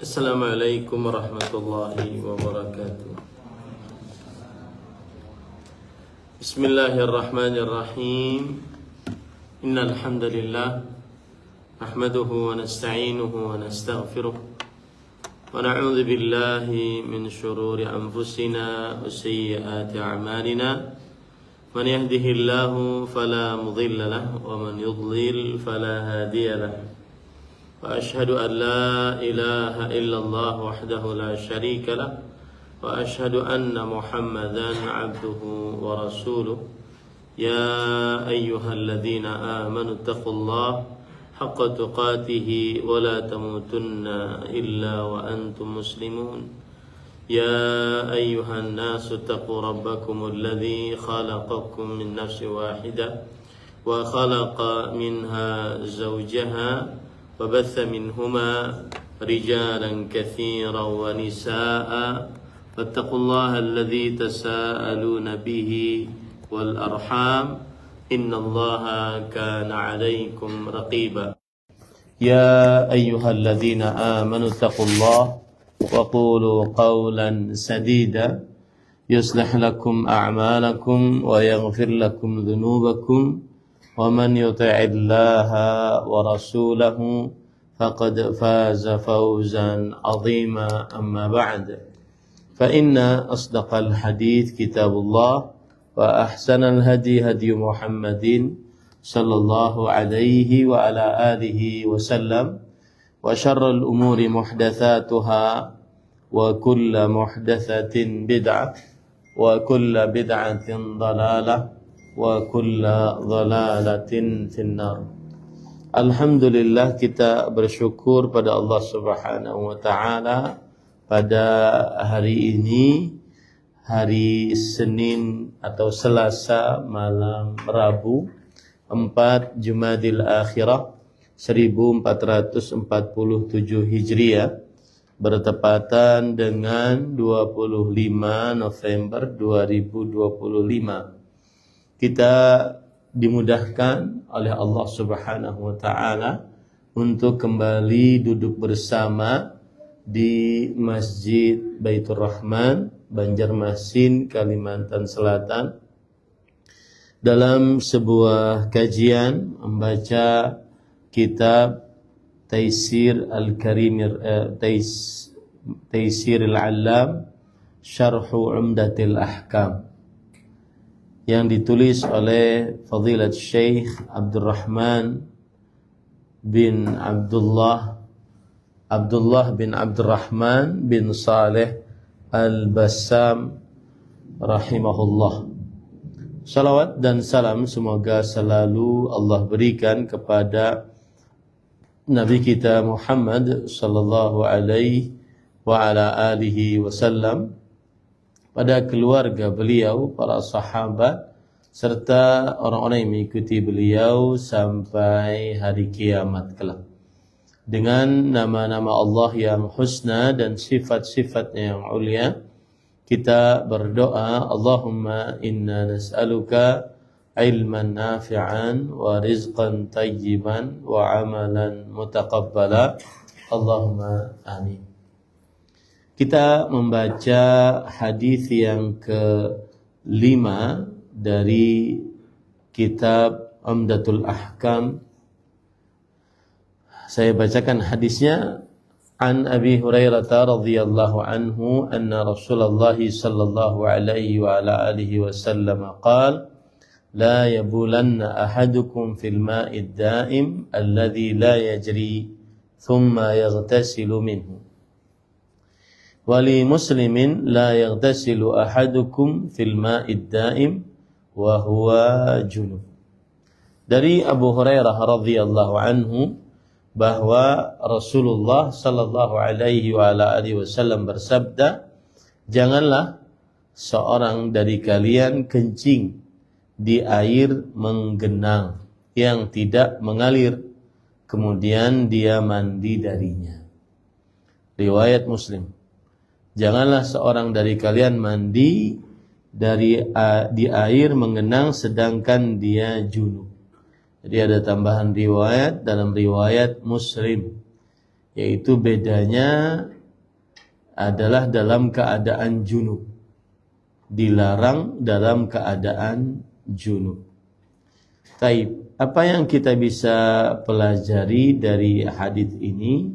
Assalamualaikum warahmatullahi wabarakatuh. Bismillahirrahmanirrahim. Innal hamdalillah nahmaduhu wa nasta'inuhu wa nastaghfiruh wa na'udzu billahi min shururi anfusina wa sayyiati a'malina. Man yahdihillahu fala mudilla lahu wa man yudlil fala hadiya lahu. وأشهد أن لا إله إلا الله وحده لا شريك له وأشهد أن محمدا عبده ورسوله يا أيها الذين آمنوا اتقوا الله حق تقاته ولا تموتن إلا وأنتم مسلمون يا أيها الناس اتقوا ربكم الذي خلقكم من نفس واحدة وخلق منها زوجها وبث منهما رجالا كثيرا ونساء فاتقوا الله الذي تساءلون به والأرحام إن الله كان عليكم رقيبا يا أيها الذين آمنوا اتقوا الله وقولوا قولا سديدا يصلح لكم أعمالكم ويغفر لكم ذنوبكم ومن يطع الله ورسوله فقد فاز فوزا عظيما أما بعد فإن أصدق الحديث كتاب الله وأحسن الهدي هدي محمد صلى الله عليه وعلى آله وسلم وشر الأمور محدثاتها وكل محدثة بدعة وكل بدعة ضلالة wa kulla dhalalatin finnar. Alhamdulillah, kita bersyukur pada Allah Subhanahu wa taala pada hari ini, hari Senin atau Selasa malam Rabu 4 Jumadil Akhirah 1447 Hijriah, bertepatan dengan 25 November 2025. Kita dimudahkan oleh Allah Subhanahu wa taala untuk kembali duduk bersama di Masjid Baitur Rahman, Banjarmasin, Kalimantan Selatan, dalam sebuah kajian membaca kitab Taisir Al-Karimir Taisir Al-Allam Syarhu Umdatil Ahkam, yang ditulis oleh Fadilat Syekh Abdurrahman bin Abdullah bin Abdurrahman bin Saleh Al-Bassam rahimahullah. Salawat dan salam semoga selalu Allah berikan kepada Nabi kita Muhammad sallallahu alaihi wa ala alihi wasallam, pada keluarga beliau, para sahabat, serta orang-orang yang mengikuti beliau sampai hari kiamat kelak. Dengan nama-nama Allah yang husna dan sifat-sifatnya yang ulia, kita berdoa, Allahumma inna nas'aluka ilman nafi'an wa rizqan tayyiban wa amalan mutaqabbala. Allahumma amin. Kita membaca hadis yang ke-5 dari kitab Umdatul Ahkam. Saya bacakan hadisnya. An Abi Hurairah radhiyallahu anhu anna Rasulullah sallallahu alaihi wa ala alihi wasallam qala la yabulanna ahadukum fil ma'id da'im alladhi la yajri thumma yaghtasilu minhu. Wali muslimin la yaghtasilu ahadukum fil ma'id da'im wa huwa junub. Dari Abu Hurairah radhiyallahu anhu bahwa Rasulullah sallallahu alaihi wa ala alihi wasallam bersabda, janganlah seorang dari kalian kencing di air menggenang yang tidak mengalir, kemudian dia mandi darinya. Riwayat Muslim. Janganlah seorang dari kalian mandi di air mengenang sedangkan dia junub. Jadi ada tambahan riwayat dalam riwayat Muslim. yaitu bedanya adalah dalam keadaan junub. Dilarang dalam keadaan junub. Taib, apa yang kita bisa pelajari dari hadis ini?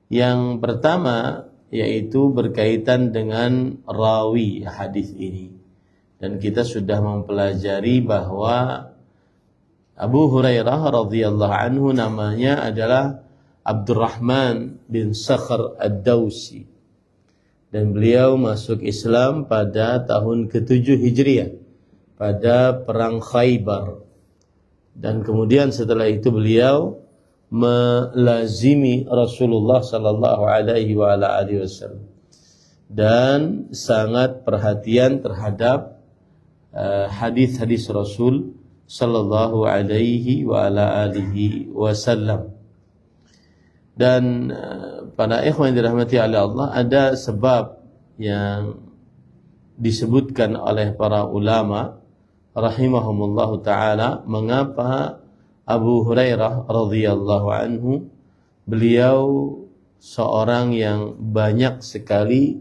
Yang pertama yaitu berkaitan dengan rawi hadis ini. Dan kita sudah mempelajari bahwa Abu Hurairah radhiyallahu anhu namanya adalah Abdurrahman bin Sakhr ad-Dawsi. Dan beliau masuk Islam pada tahun ke-7 Hijriah pada perang Khaybar. Dan kemudian setelah itu beliau melazimi Rasulullah sallallahu alaihi wasallam dan sangat perhatian terhadap hadis-hadis Rasul sallallahu alaihi wasallam. Dan para ikhwan yang dirahmati oleh Allah, ada sebab yang disebutkan oleh para ulama rahimahumullahu taala mengapa Abu Hurairah radhiyallahu anhu beliau seorang yang banyak sekali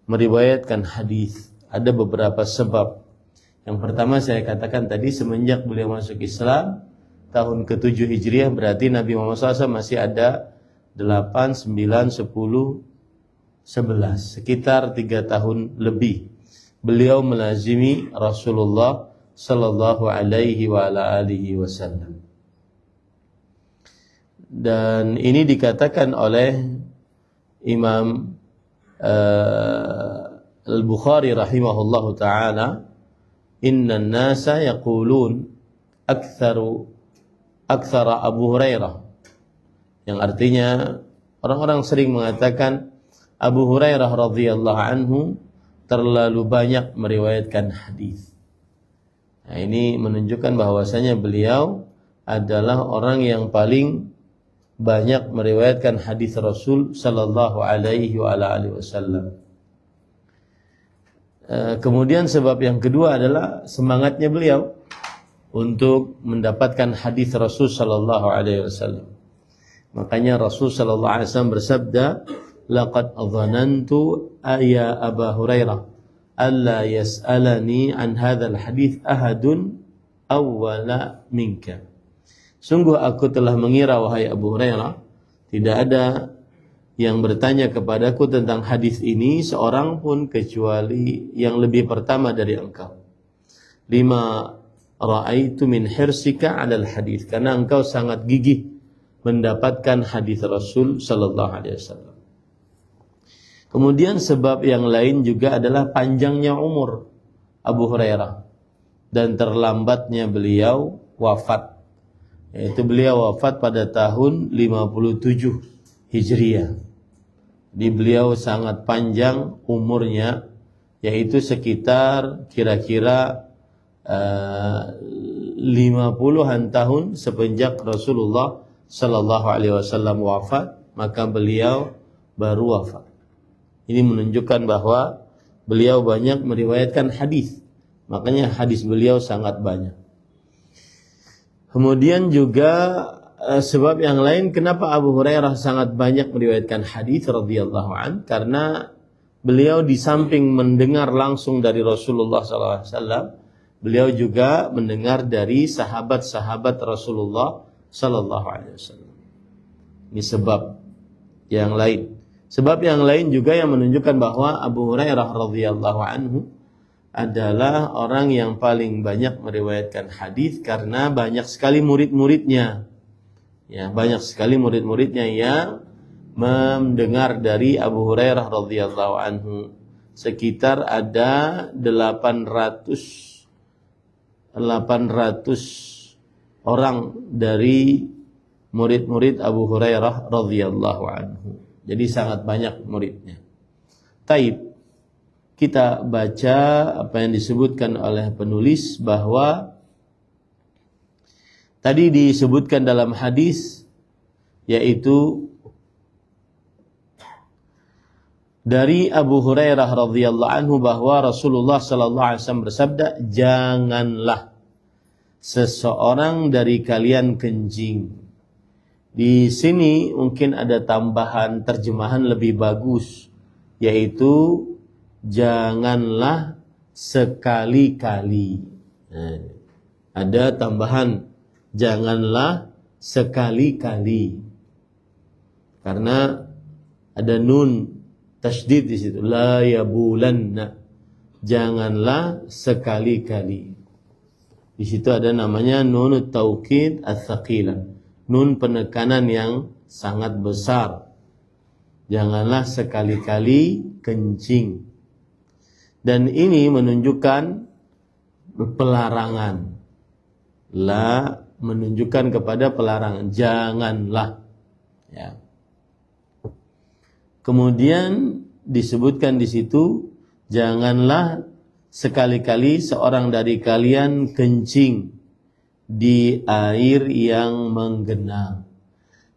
meriwayatkan hadis. Ada beberapa sebab. Yang pertama saya katakan tadi, semenjak beliau masuk Islam tahun ke-7 Hijriah, berarti Nabi Muhammad SAW masih ada 8, 9, 10, 11, sekitar 3 tahun lebih beliau melazimi Rasulullah sallallahu alaihi wasallam. Dan ini dikatakan oleh Imam Al-Bukhari rahimahullahu taala, innan nasa yaqulun aktsara Abu Hurairah, yang artinya orang-orang sering mengatakan Abu Hurairah radhiyallahu anhu terlalu banyak meriwayatkan hadis. Nah, ini menunjukkan bahwasanya beliau adalah orang yang paling banyak meriwayatkan hadis Rasul sallallahu alaihi wasallam. Kemudian sebab yang kedua adalah semangatnya beliau untuk mendapatkan hadis Rasul sallallahu alaihi wasallam. Makanya Rasul sallallahu alaihi wasallam bersabda, laqad adhanantu ya Abu Hurairah alla yas'alani an hadzal hadits ahadun awwala minka. Sungguh aku telah mengira, wahai Abu Hurairah, tidak ada yang bertanya kepadaku tentang hadis ini seorang pun kecuali yang lebih pertama dari engkau. Lima ra'aitu min hirsika 'alal hadits, karena engkau sangat gigih mendapatkan hadis Rasul sallallahu alaihi wasallam. Kemudian sebab yang lain juga adalah panjangnya umur Abu Hurairah dan terlambatnya beliau wafat. Yaitu beliau wafat pada tahun 57 Hijriah. Di beliau sangat panjang umurnya, yaitu sekitar kira-kira 50-an tahun semenjak Rasulullah sallallahu alaihi wasallam wafat, maka beliau baru wafat. Ini menunjukkan bahwa beliau banyak meriwayatkan hadis. Makanya hadis beliau sangat banyak. Kemudian juga sebab yang lain kenapa Abu Hurairah sangat banyak meriwayatkan hadis radhiyallahu an, karena beliau di samping mendengar langsung dari Rasulullah sallallahu alaihi wasallam, beliau juga mendengar dari sahabat-sahabat Rasulullah sallallahu alaihi wasallam. Ini sebab yang lain. Sebab yang lain juga yang menunjukkan bahwa Abu Hurairah radhiyallahu anhu adalah orang yang paling banyak meriwayatkan hadis karena banyak sekali murid-muridnya. Ya, banyak sekali murid-muridnya yang mendengar dari Abu Hurairah radhiyallahu anhu. Sekitar ada 800 orang dari murid-murid Abu Hurairah radhiyallahu anhu. Jadi sangat banyak muridnya. Taib, kita baca apa yang disebutkan oleh penulis bahwa tadi disebutkan dalam hadis, yaitu dari Abu Hurairah radhiyallahu anhu bahwa Rasulullah sallallahu alaihi wasallam bersabda, janganlah seseorang dari kalian kencing Di sini mungkin ada tambahan terjemahan lebih bagus, yaitu janganlah sekali-kali. Ada tambahan janganlah sekali-kali, karena ada nun tasydid di situ, la yabulanna, janganlah sekali-kali. Di situ ada namanya nunut taukid ats-tsaqilah, nun penekanan yang sangat besar. Janganlah sekali-kali kencing. Dan ini menunjukkan pelarangan. La menunjukkan kepada pelarangan, janganlah. Ya. Kemudian disebutkan di situ, janganlah sekali-kali seorang dari kalian kencing di air yang menggenang.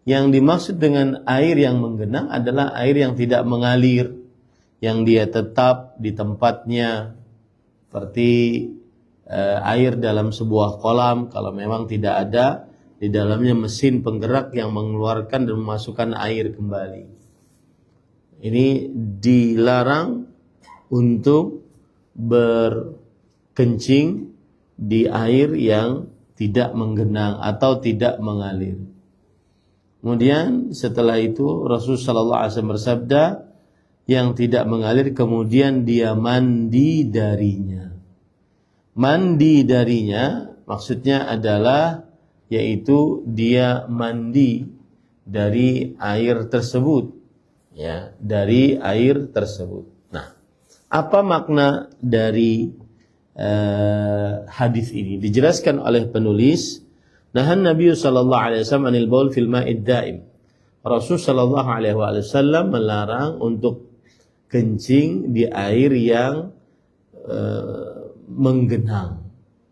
Yang dimaksud dengan air yang menggenang adalah air yang tidak mengalir, yang dia tetap di tempatnya, seperti air dalam sebuah kolam, kalau memang tidak ada di dalamnya mesin penggerak yang mengeluarkan dan memasukkan air kembali. Ini dilarang untuk berkencing di air yang tidak menggenang atau tidak mengalir. Kemudian setelah itu Rasulullah SAW bersabda, yang tidak mengalir kemudian dia mandi darinya. Mandi darinya maksudnya adalah yaitu dia mandi dari air tersebut, ya, dari air tersebut. Nah, apa makna dari hadis ini? Dijelaskan oleh penulis, nahan Nabi sallallahu alaihi wasallam anil baul fil ma'id daim. Rasul sallallahu alaihi wasallam melarang untuk kencing di air yang menggenang,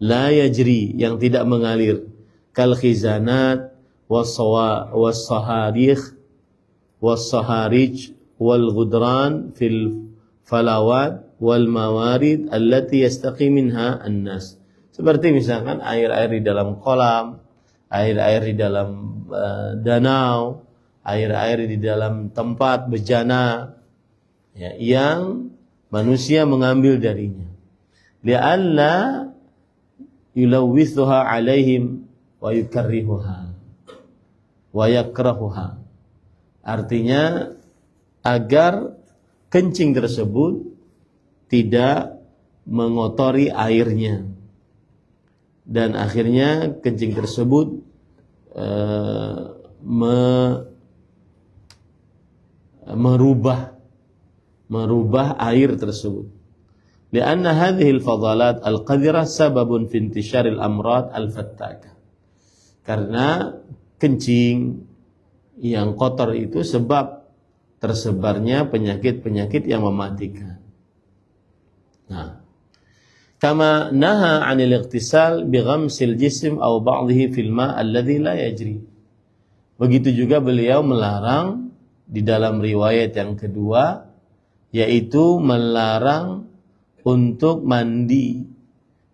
la yajri, yang tidak mengalir, kal khizanat was-saharij wal ghudran fil falawat wal mawarid allati yastaqi minha an-nas. Seperti misalkan air-air di dalam kolam, air-air di dalam danau, air-air di dalam tempat bejana, ya, yang manusia mengambil darinya. Li'alla yulawwithuha alaihim wa yukarrihuha wa yakrahuha. Artinya agar kencing tersebut tidak mengotori airnya, dan akhirnya kencing tersebut merubah air tersebut. Lianna hadhihi al-fadalat al-qadhirah sababun fi intishar al-amrad al-fattaka. Karena kencing yang kotor itu sebab tersebarnya penyakit-penyakit yang mematikan. Nah, kama naha 'anil ightisal bi ghamsil jism aw ba'dhihi fil ma' alladhi la yajri. Begitu juga beliau melarang di dalam riwayat yang kedua, yaitu melarang untuk mandi,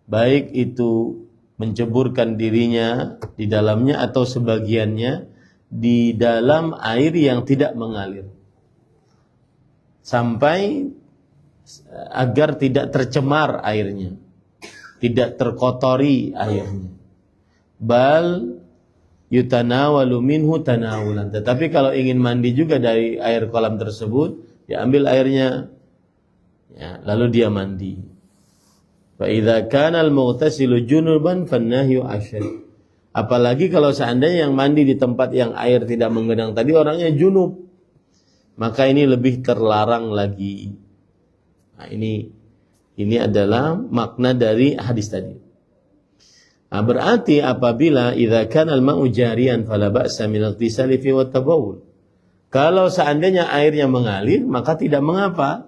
baik itu menceburkan dirinya di dalamnya atau sebagiannya di dalam air yang tidak mengalir, sampai agar tidak tercemar airnya, tidak terkotori airnya. Bal yutanawalu minhu tanawulan. Tetapi kalau ingin mandi juga dari air kolam tersebut, diambil airnya, ya, lalu dia mandi. Fa idza kana al-mughtasilu junuban fan-nahyu asyad. Apalagi kalau seandainya yang mandi di tempat yang air tidak menggenang tadi orangnya junub, maka ini lebih terlarang lagi. Nah, ini adalah makna dari hadis tadi. Nah, berarti apabila idza kana al-ma'u jariyan fala ba'sa min al-ightisali fi wa tabawul. Kalau seandainya airnya mengalir, maka tidak mengapa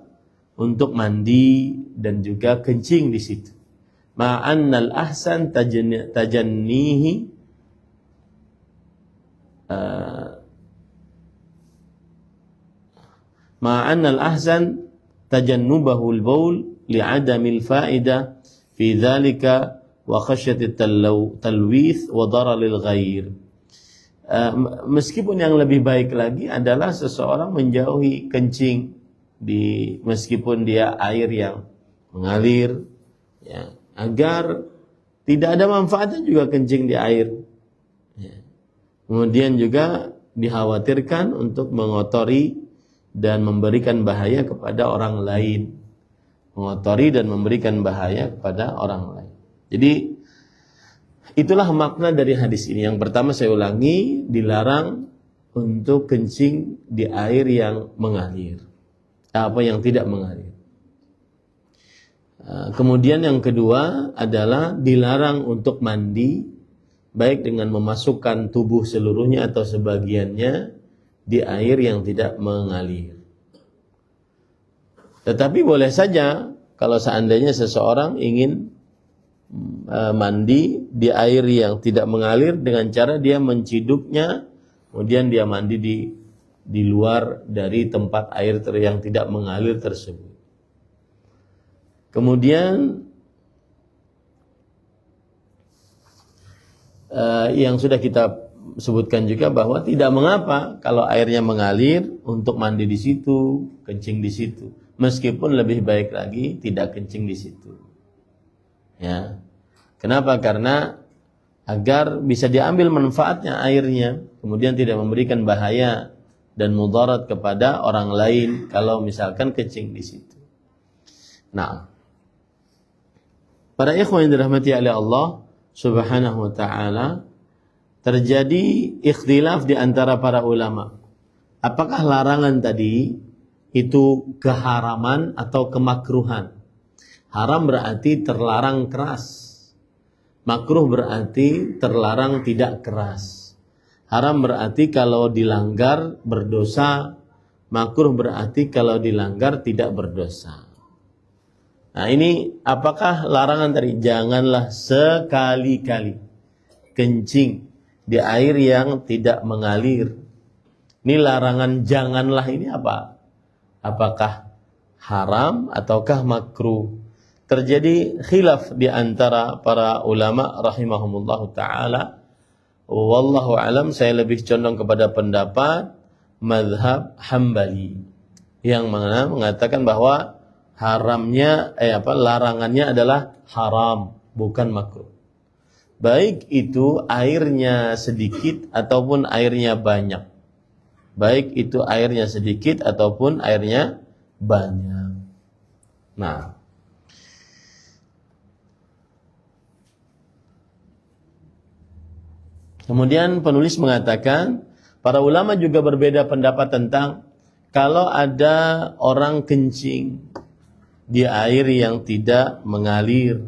untuk mandi dan juga kencing di situ. Ma'annal ahsan tajannihi ma'annal ahsan tajannubahu al-baul li'adamil fa'idah fi dhalika wa khasyati talwith wa dararil ghair. Meskipun yang lebih baik lagi adalah seseorang menjauhi kencing meskipun dia air yang mengalir, ya, agar tidak ada manfaatnya juga kencing di air. Ya. Kemudian juga dikhawatirkan untuk mengotori dan memberikan bahaya kepada orang lain. Mengotori dan memberikan bahaya kepada orang lain. Jadi itulah makna dari hadis ini. Yang pertama saya ulangi, dilarang untuk kencing di air yang mengalir. Yang tidak mengalir. Kemudian yang kedua adalah dilarang untuk mandi, baik dengan memasukkan tubuh seluruhnya atau sebagiannya di air yang tidak mengalir. Tetapi boleh saja kalau seandainya seseorang ingin mandi di air yang tidak mengalir dengan cara dia menciduknya, kemudian dia mandi di luar dari tempat air yang tidak mengalir tersebut. Kemudian yang sudah kita sebutkan juga bahwa tidak mengapa kalau airnya mengalir untuk mandi di situ, kencing di situ. Meskipun lebih baik lagi tidak kencing di situ. Ya. Kenapa? Karena agar bisa diambil manfaatnya airnya, kemudian tidak memberikan bahaya dan mudarat kepada orang lain kalau misalkan kencing di situ. Nah, para ikhwan yang dirahmati oleh Allah Subhanahu wa taala, terjadi ikhtilaf di antara para ulama. Apakah larangan tadi itu keharaman atau kemakruhan? Haram berarti terlarang keras. Makruh berarti terlarang tidak keras. Haram berarti kalau dilanggar berdosa. Makruh berarti kalau dilanggar tidak berdosa. Nah, ini apakah larangan tadi? Janganlah sekali-kali kencing di air yang tidak mengalir. Ini larangan janganlah ini apa? Apakah haram ataukah makruh? Terjadi khilaf di antara para ulama rahimahumullah ta'ala. Wallahu alam, saya lebih condong kepada pendapat mazhab Hambali yang mengatakan bahwa larangannya adalah haram, bukan makruh. Baik itu airnya sedikit ataupun airnya banyak. Baik itu airnya sedikit ataupun airnya banyak. Nah, kemudian penulis mengatakan, para ulama juga berbeda pendapat tentang kalau ada orang kencing di air yang tidak mengalir,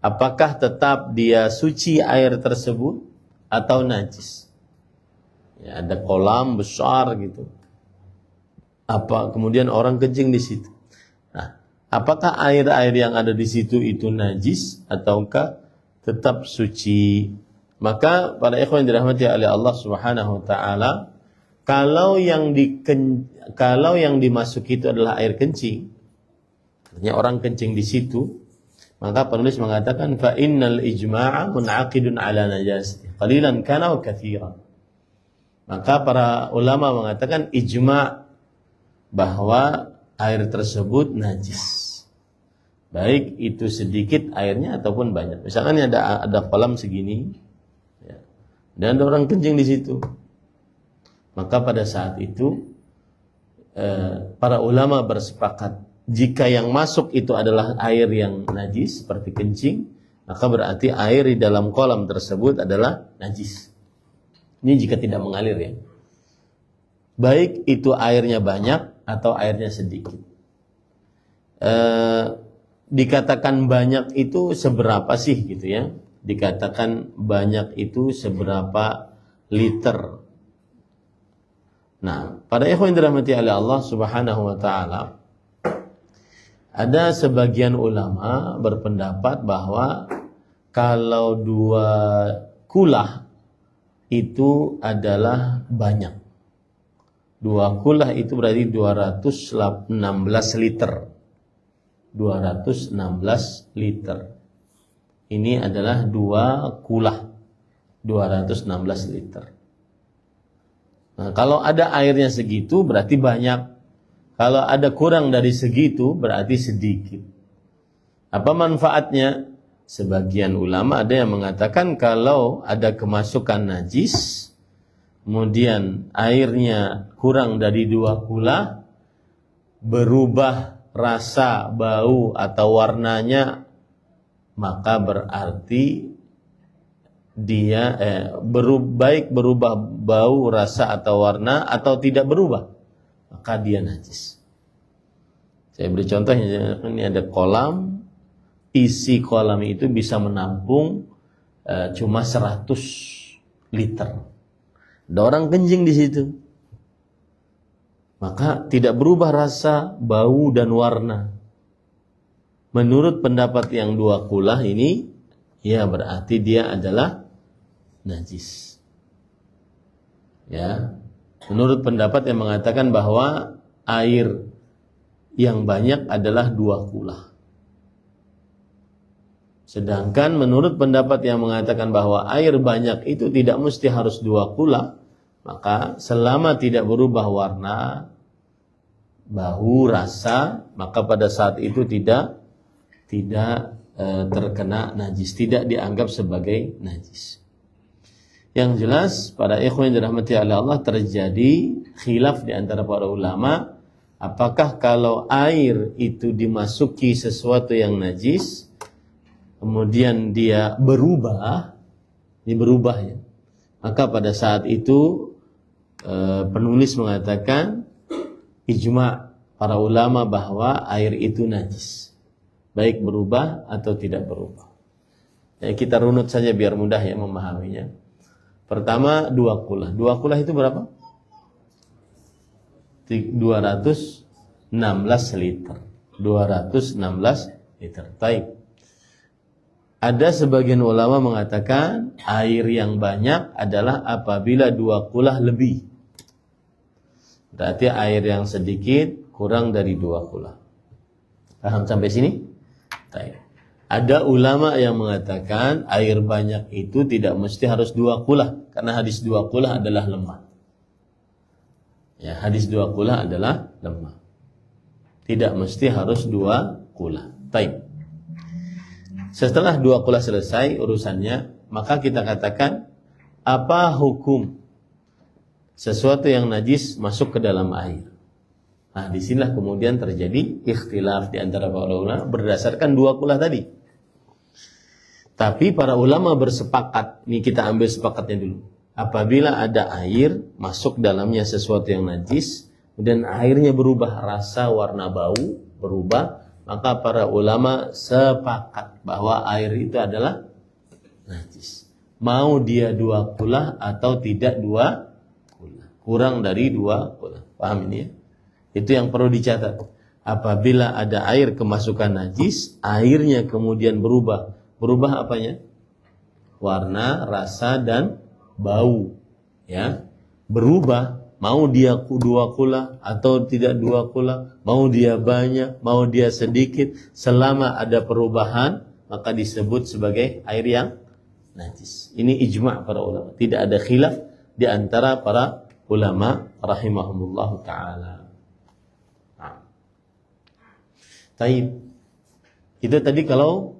apakah tetap dia suci air tersebut atau najis? Ya, ada kolam besar gitu. Kemudian orang kencing di situ. Nah, apakah air-air yang ada di situ itu najis ataukah tetap suci? Maka para ikhwan yang dirahmati oleh Allah Subhanahu wa taala, kalau yang dimasuki itu adalah air kencing, artinya orang kencing di situ, maka penulis mengatakan fa innal ijma'a mun'aqidun ala najasati qalilan kana wa katsiran. Maka para ulama mengatakan ijma' bahwa air tersebut najis. Baik itu sedikit airnya ataupun banyak. Misalkan ada kolam segini, ya, dan ada orang kencing di situ. Maka pada saat itu para ulama bersepakat jika yang masuk itu adalah air yang najis seperti kencing, maka berarti air di dalam kolam tersebut adalah najis. Ini jika tidak mengalir ya. Baik itu airnya banyak atau airnya sedikit. Dikatakan banyak itu seberapa sih gitu ya? Dikatakan banyak itu seberapa liter? Nah, pada ikhwan yang dirahmati oleh Allah Subhanahu wa taala, ada sebagian ulama berpendapat bahwa kalau 2 kulah itu adalah banyak. 2 kulah itu berarti 216 liter. 216 liter. Ini adalah 2 kulah. 216 liter. Nah, kalau ada airnya segitu berarti banyak. Kalau ada kurang dari segitu berarti sedikit. Apa manfaatnya? Sebagian ulama ada yang mengatakan kalau ada kemasukan najis, kemudian airnya kurang dari 2 kula, berubah rasa, bau atau warnanya, maka berarti dia baik berubah bau, rasa atau warna atau tidak berubah, maka dia najis. Saya beri contoh, ini ada kolam, isi kolam itu bisa menampung cuma 100 liter. Ada orang kencing di situ, maka tidak berubah rasa, bau dan warna. Menurut pendapat yang 2 kulah ini, ya berarti dia adalah najis. Ya, menurut pendapat yang mengatakan bahwa air yang banyak adalah 2 kula. Sedangkan menurut pendapat yang mengatakan bahwa air banyak itu tidak mesti harus 2 kula, maka selama tidak berubah warna, bau, rasa, maka pada saat itu tidak terkena najis, tidak dianggap sebagai najis. Yang jelas para ikhwan yang dirahmati Allah, terjadi khilaf di antara para ulama, apakah kalau air itu dimasuki sesuatu yang najis kemudian dia berubah ya, maka pada saat itu penulis mengatakan ijma' para ulama bahwa air itu najis, baik berubah atau tidak berubah. Ya, kita runut saja biar mudah ya memahaminya. Pertama 2 kulah. 2 kulah itu berapa? 216 liter. 216 liter. Baik. Ada sebagian ulama mengatakan air yang banyak adalah apabila 2 kulah lebih. Berarti air yang sedikit kurang dari 2 kulah. Paham sampai sini? Baik. Ada ulama yang mengatakan air banyak itu tidak mesti harus 2 kulah, karena hadis 2 kulah adalah lemah. Ya, hadis 2 kulah adalah lemah. Tidak mesti harus 2 kulah. Baik. Setelah 2 kulah selesai urusannya, maka kita katakan apa hukum sesuatu yang najis masuk ke dalam air. Nah, disinilah kemudian terjadi ikhtilaf di antara para ulama berdasarkan 2 kulah tadi. Tapi para ulama bersepakat, ini kita ambil sepakatnya dulu. Apabila ada air masuk dalamnya sesuatu yang najis, kemudian airnya berubah rasa, warna, bau, berubah, maka para ulama sepakat bahwa air itu adalah najis. Mau dia 2 kulah atau tidak 2 kulah. Kurang dari 2 kulah. Paham ini ya? Itu yang perlu dicatat. Apabila ada air kemasukan najis, airnya kemudian berubah. Berubah apanya? Warna, rasa, dan bau. Ya, berubah. Mau dia 2 kula atau tidak 2 kula, mau dia banyak, mau dia sedikit, selama ada perubahan, maka disebut sebagai air yang najis. Ini ijma' para ulama. Tidak ada khilaf di antara para ulama rahimahumullah ta'ala. Taib. Itu tadi kalau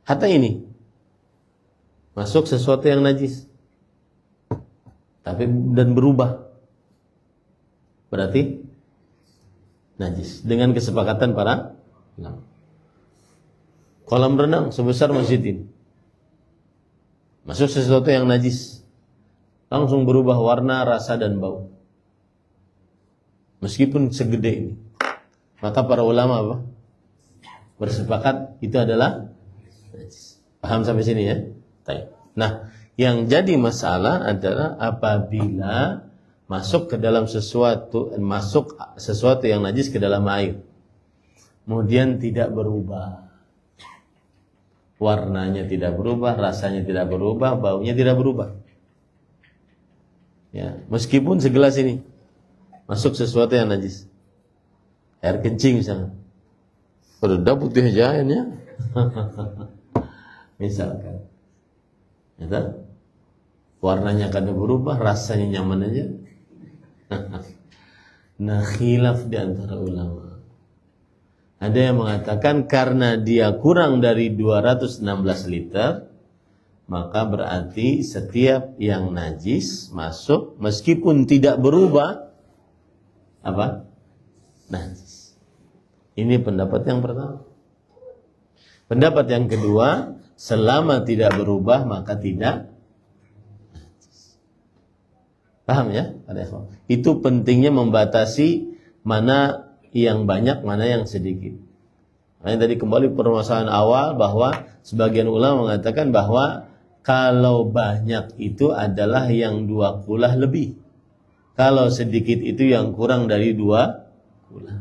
hatta ini masuk sesuatu yang najis, tapi dan berubah, berarti najis dengan kesepakatan para ulama. Kolam renang sebesar masjid ini, masuk sesuatu yang najis, langsung berubah warna, rasa dan bau, meskipun segede ini, maka para ulama apa? Bersepakat itu adalah najis. Paham sampai sini ya? Nah, yang jadi masalah adalah apabila masuk ke dalam sesuatu yang najis ke dalam air, kemudian tidak berubah, warnanya tidak berubah, rasanya tidak berubah, baunya tidak berubah. Ya, meskipun segelas ini masuk sesuatu yang najis, air kencing misalnya, udah putih aja airnya, misalkan. Ya, warnanya kadang berubah, rasanya nyaman aja, Nah, khilaf di antara ulama. Ada yang mengatakan karena dia kurang dari 216 liter, maka berarti setiap yang najis masuk meskipun tidak berubah apa? Najis. Ini pendapat yang pertama. Pendapat yang kedua, selama tidak berubah maka tidak najis. Paham ya? Itu pentingnya membatasi mana yang banyak, mana yang sedikit. Makanya tadi kembali permasalahan awal bahwa sebagian ulama mengatakan bahwa kalau banyak itu adalah yang 2 kulah lebih. Kalau sedikit itu yang kurang dari 2 kulah.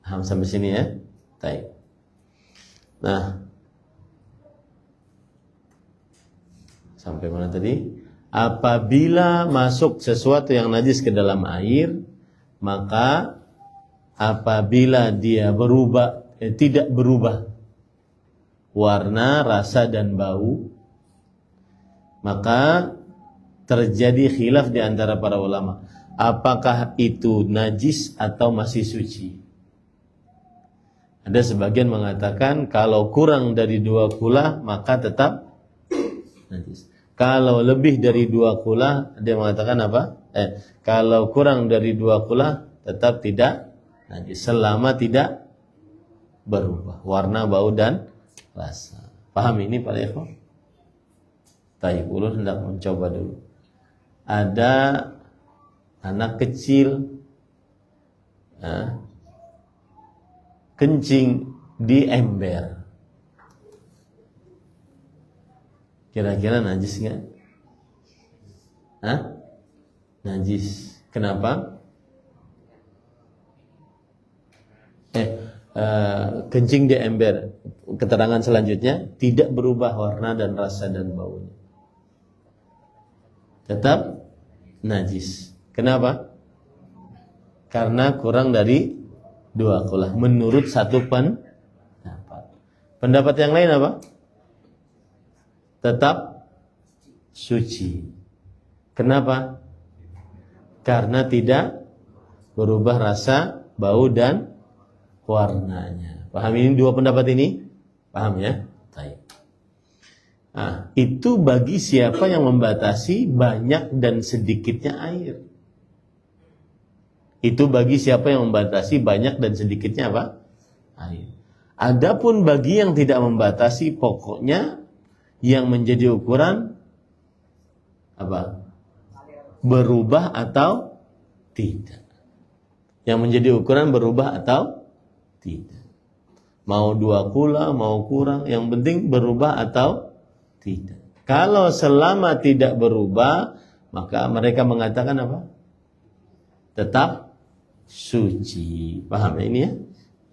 Paham sampai sini ya? Baik. Nah, sampai mana tadi? Apabila masuk sesuatu yang najis ke dalam air, maka apabila dia tidak berubah warna, rasa dan bau, maka terjadi khilaf di antara para ulama. Apakah itu najis atau masih suci? Ada sebagian mengatakan kalau kurang dari 2 kulah maka tetap najis. Kalau lebih dari 2 kulah, dia mengatakan apa? Kalau kurang dari 2 kulah tetap tidak najis selama tidak berubah warna, bau dan rasa. Paham ini Pak Eko? Taib, ulun hendak mencoba dulu. Ada anak kecil kencing di ember. Kira-kira najis nggak? Najis. Kenapa? Kencing di ember. Keterangan selanjutnya tidak berubah warna dan rasa dan baunya. Tetap najis. Kenapa? Karena kurang dari 2 kulah. Menurut satu pendapat. Pendapat yang lain apa? Tetap suci. Kenapa? Karena tidak berubah rasa, bau dan warnanya. Paham ini 2 pendapat ini? Paham ya? Baik. Nah, itu bagi siapa yang membatasi banyak dan sedikitnya air. Itu bagi siapa yang membatasi banyak dan sedikitnya apa? Air. Adapun bagi yang tidak membatasi, pokoknya yang menjadi ukuran apa? Berubah atau tidak. Yang menjadi ukuran berubah atau tidak. Mau 2 kula, mau kurang, yang penting berubah atau tidak. Kalau selama tidak berubah, maka mereka mengatakan apa? Tetap suci. Paham ya ini ya?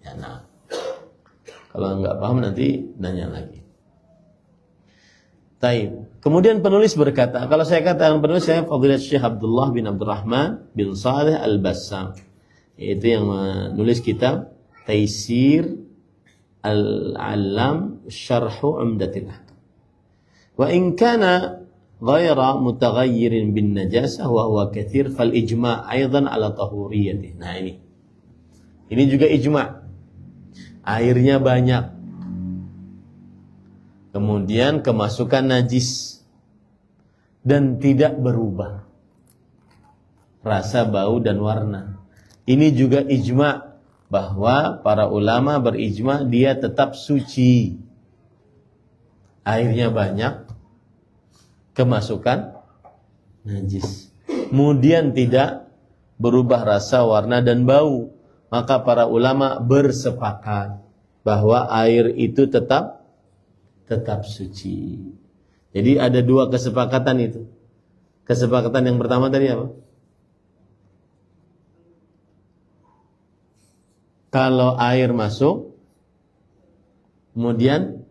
Ya, nah. Kalau enggak paham nanti nanya lagi. Taib. Kemudian penulis berkata, kalau saya katakan penulis, saya Fadilat Syekh Abdullah bin Abdurrahman bin Saleh Al-Bassam, yaitu yang menulis kitab Taisir Al-Alam Syarhu Umdatil Ahkam. Wa in kana ghaira mutaghayyirin bin najasah wa huwa katsir fal ijma' aidan ala tahuriyatih. Nah ini juga ijma'. Airnya banyak. Kemudian kemasukan najis dan tidak berubah rasa, bau dan warna. Ini juga ijma' bahwa para ulama berijma' dia tetap suci. Airnya banyak, kemasukan najis. Kemudian tidak berubah rasa, warna dan bau. Maka para ulama bersepakat bahwa air itu tetap suci. Jadi ada 2 kesepakatan itu. Kesepakatan yang pertama tadi apa? Kalau air masuk, kemudian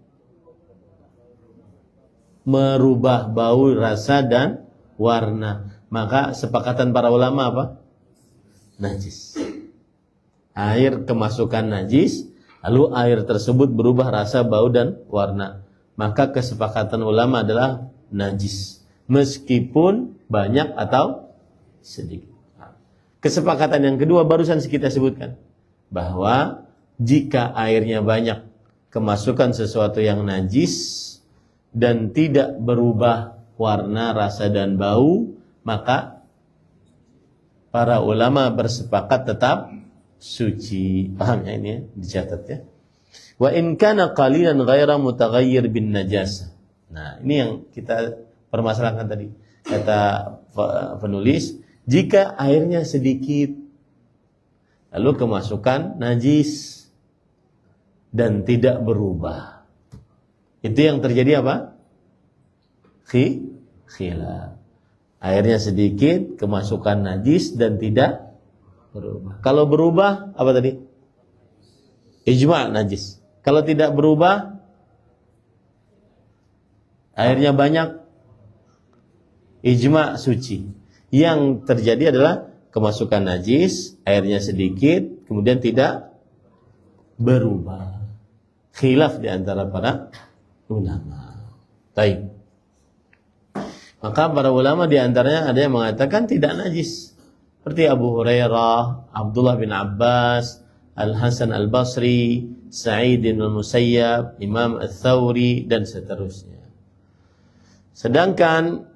merubah bau, rasa dan warna, maka sepakatan para ulama apa? Najis. Air kemasukan najis, lalu air tersebut berubah rasa, bau dan warna, maka kesepakatan ulama adalah najis, meskipun banyak atau sedikit. Kesepakatan yang kedua barusan kita sebutkan, bahwa jika airnya banyak kemasukan sesuatu yang najis dan tidak berubah warna, rasa dan bau, maka para ulama bersepakat tetap suci. Paham ya ini ya? Dicatat ya. Wa in kana qalilan ghaira mutaghayyir bin najasah. Nah, ini yang kita permasalahkan tadi. Kata penulis, jika airnya sedikit lalu kemasukan najis dan tidak berubah, itu yang terjadi apa? Khilaf. Airnya sedikit, kemasukan najis dan tidak berubah. Kalau berubah apa tadi? Ijma' najis. Kalau tidak berubah, airnya banyak, ijma' suci. Yang terjadi adalah kemasukan najis, airnya sedikit, kemudian tidak berubah. Khilaf di antara para ulama. Baik. Maka para ulama di antaranya ada yang mengatakan tidak najis. Seperti Abu Hurairah, Abdullah bin Abbas, Al-Hasan Al-Basri, Sa'id bin Al-Musayyab, Imam Al-Thawri, dan seterusnya. Sedangkan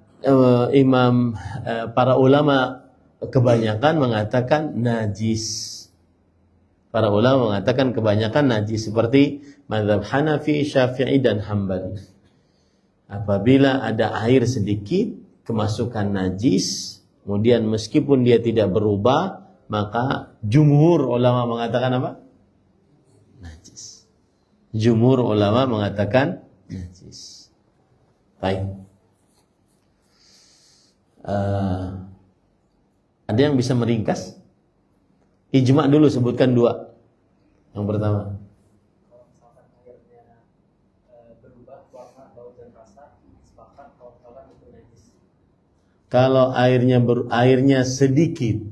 para ulama kebanyakan mengatakan najis. Para ulama mengatakan kebanyakan najis, seperti mazhab Hanafi, Syafi'i, dan Hambali. Apabila ada air sedikit, kemasukan najis, kemudian meskipun dia tidak berubah, maka jumhur ulama mengatakan apa? Najis. Jumhur ulama mengatakan najis. Baik. Ada yang bisa meringkas? Ijma' dulu, sebutkan dua. Yang pertama. Kalau airnya sedikit.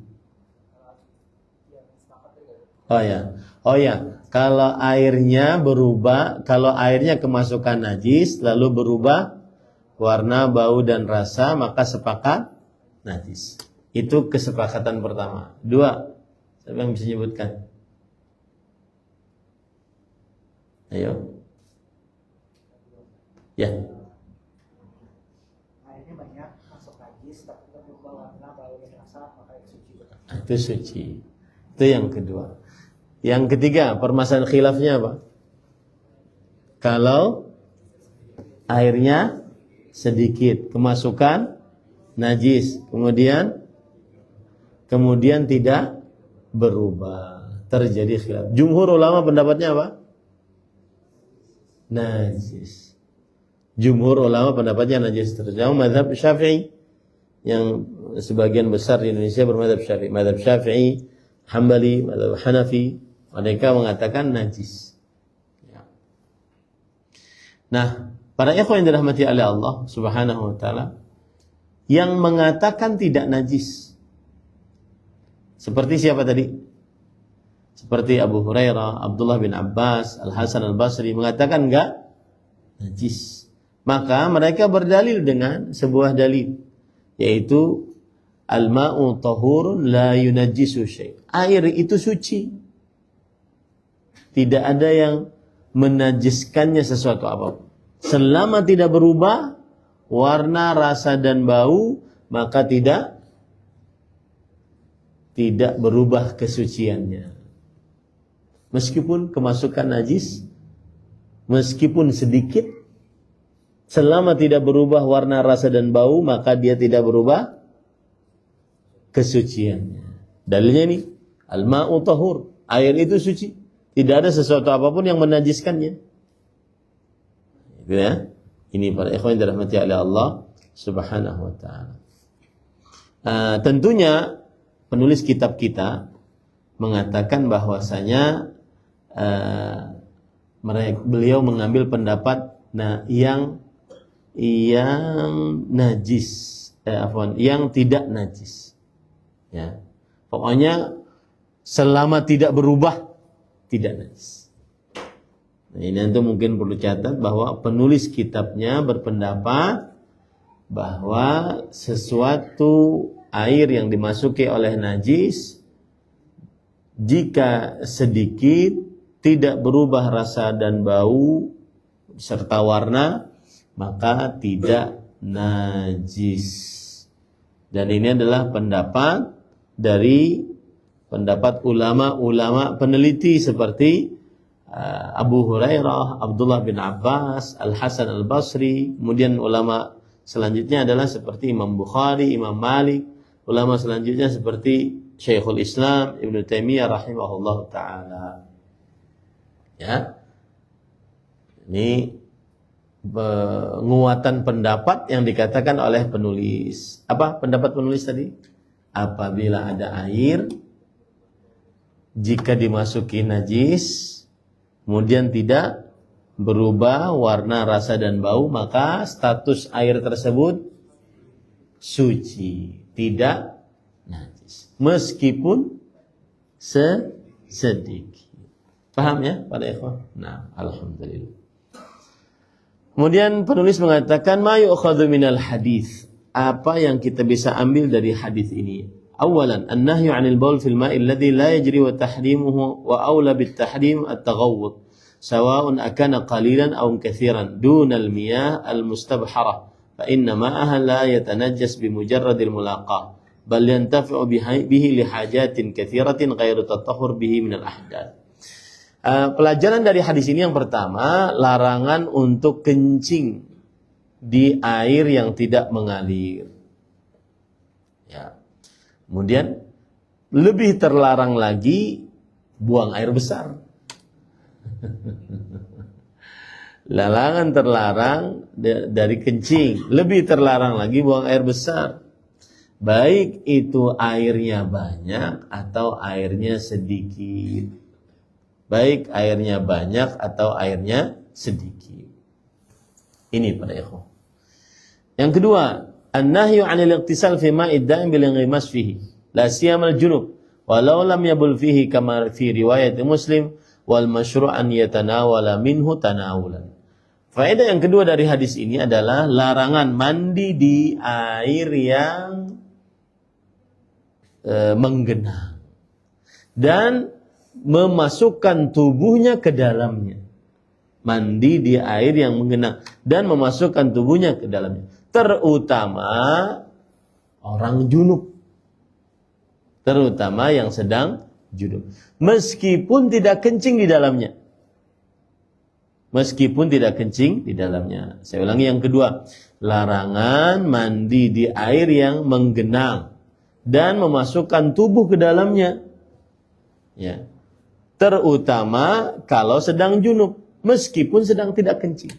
Oh ya. Kalau airnya berubah, kalau airnya kemasukan najis lalu berubah warna, bau dan rasa, maka sepakat najis. Itu kesepakatan pertama. Dua. Siapa yang bisa menyebutkan? Ayo. Ya. Airnya banyak masuk najis, tapi berubah warna, bau dan rasa, maka itu suci. Itu suci. Itu yang kedua. Yang ketiga, permasalahan khilafnya apa? Kalau airnya sedikit, kemasukan najis, kemudian tidak berubah, terjadi khilaf. Jumhur ulama pendapatnya apa? Najis. Jumhur ulama pendapatnya najis. Terjadi mazhab Syafi'i, yang sebagian besar di Indonesia bermadzhab Syafi'i. Mazhab Syafi'i, Hambali, mazhab Hanafi, mereka mengatakan najis. Nah, para ikhwan yang dirahmati oleh Allah Subhanahu wa taala, yang mengatakan tidak najis, seperti siapa tadi? Seperti Abu Hurairah, Abdullah bin Abbas, Al-Hasan Al-Basri mengatakan enggak najis. Maka mereka berdalil dengan sebuah dalil, yaitu al-ma'u tahurun la yunajjisu syai'. Air itu suci. Tidak ada yang menajiskannya sesuatu apapun. Selama tidak berubah warna, rasa dan bau, maka tidak berubah kesuciannya. Meskipun kemasukan najis, meskipun sedikit, selama tidak berubah warna, rasa dan bau, maka dia tidak berubah kesuciannya. Dalilnya ini, al-ma'u tahur, air itu suci. Tidak ada sesuatu apapun yang menajiskannya. Gitu ya. Ini para ikhwan yang dirahmati oleh Allah Subhanahu wa taala. Tentunya penulis kitab kita mengatakan bahwasanya beliau mengambil pendapat yang najis, yang tidak najis. Ya. Pokoknya selama tidak berubah tidak najis. Nah, ini nanti mungkin perlu catat bahwa penulis kitabnya berpendapat bahwa sesuatu air yang dimasuki oleh najis jika sedikit tidak berubah rasa dan bau serta warna, maka tidak najis. Dan ini adalah pendapat ulama-ulama peneliti seperti Abu Hurairah, Abdullah bin Abbas, Al-Hasan Al-Basri. Kemudian ulama selanjutnya adalah seperti Imam Bukhari, Imam Malik. Ulama selanjutnya seperti Syekhul Islam Ibnu Taimiyah rahimahullah ta'ala. Ya. Ini penguatan pendapat yang dikatakan oleh penulis. Apa pendapat penulis tadi? Apabila ada air, jika dimasuki najis, kemudian tidak berubah warna, rasa, dan bau, maka status air tersebut suci, tidak najis. Meskipun sedikit. Paham ya para ikhwan? Nah, alhamdulillah. Kemudian penulis mengatakan ma yu'khadhu minal hadis. Apa yang kita bisa ambil dari hadis ini? Awalan, an-nahyu 'anil baul fil ma'i alladhi la yajri wa tahrimuhu wa aula bit tahrim at-taghawwud. Sawa'un akana qalilan aw katsiran duna al-miyah al-mustabhara. Fa inna ma'aha la yatanajjas bi mujarradil mulaqah, bal yantafi'u bihi li hajatin katsiratin ghairu tatahhur bihi min al-ahdath. Pelajaran dari hadis ini yang pertama, larangan untuk kencing di air yang tidak mengalir. Ya. Kemudian lebih terlarang lagi buang air besar. Larangan terlarang dari kencing, lebih terlarang lagi buang air besar. Baik itu airnya banyak atau airnya sedikit. Baik airnya banyak atau airnya sedikit. Ini para ikhwan. Yang kedua, an-nahyu 'anil ightisal fi ma'id da'im bil inghimas fihi, la siyamal junub, walau lam yabul fihi kama fi riwayat Muslim, wal masyru' an yatanawala minhu tanawulan. Faedah yang kedua dari hadis ini adalah larangan mandi di air yang menggenang dan memasukkan tubuhnya ke dalamnya. Mandi di air yang menggenang dan memasukkan tubuhnya ke dalamnya. Terutama orang junub. Terutama yang sedang junub. Meskipun tidak kencing di dalamnya. Meskipun tidak kencing di dalamnya. Saya ulangi yang kedua. Larangan mandi di air yang menggenang dan memasukkan tubuh ke dalamnya. Ya. Terutama kalau sedang junub, meskipun sedang tidak kencing.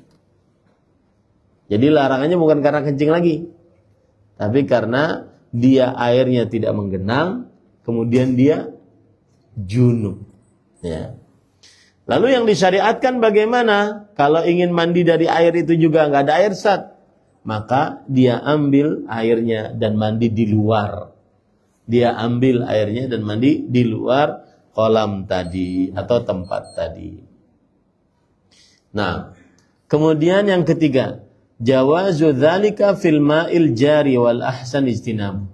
Jadi larangannya bukan karena kencing lagi, tapi karena dia airnya tidak menggenang, kemudian dia junub. Ya. Lalu yang disyariatkan bagaimana? Kalau ingin mandi dari air itu juga nggak ada air sat, maka dia ambil airnya dan mandi di luar. Dia ambil airnya dan mandi di luar kolam tadi atau tempat tadi. Nah, kemudian yang ketiga, jawazu dzalika fil ma'il jari wal ahsan ijtinab.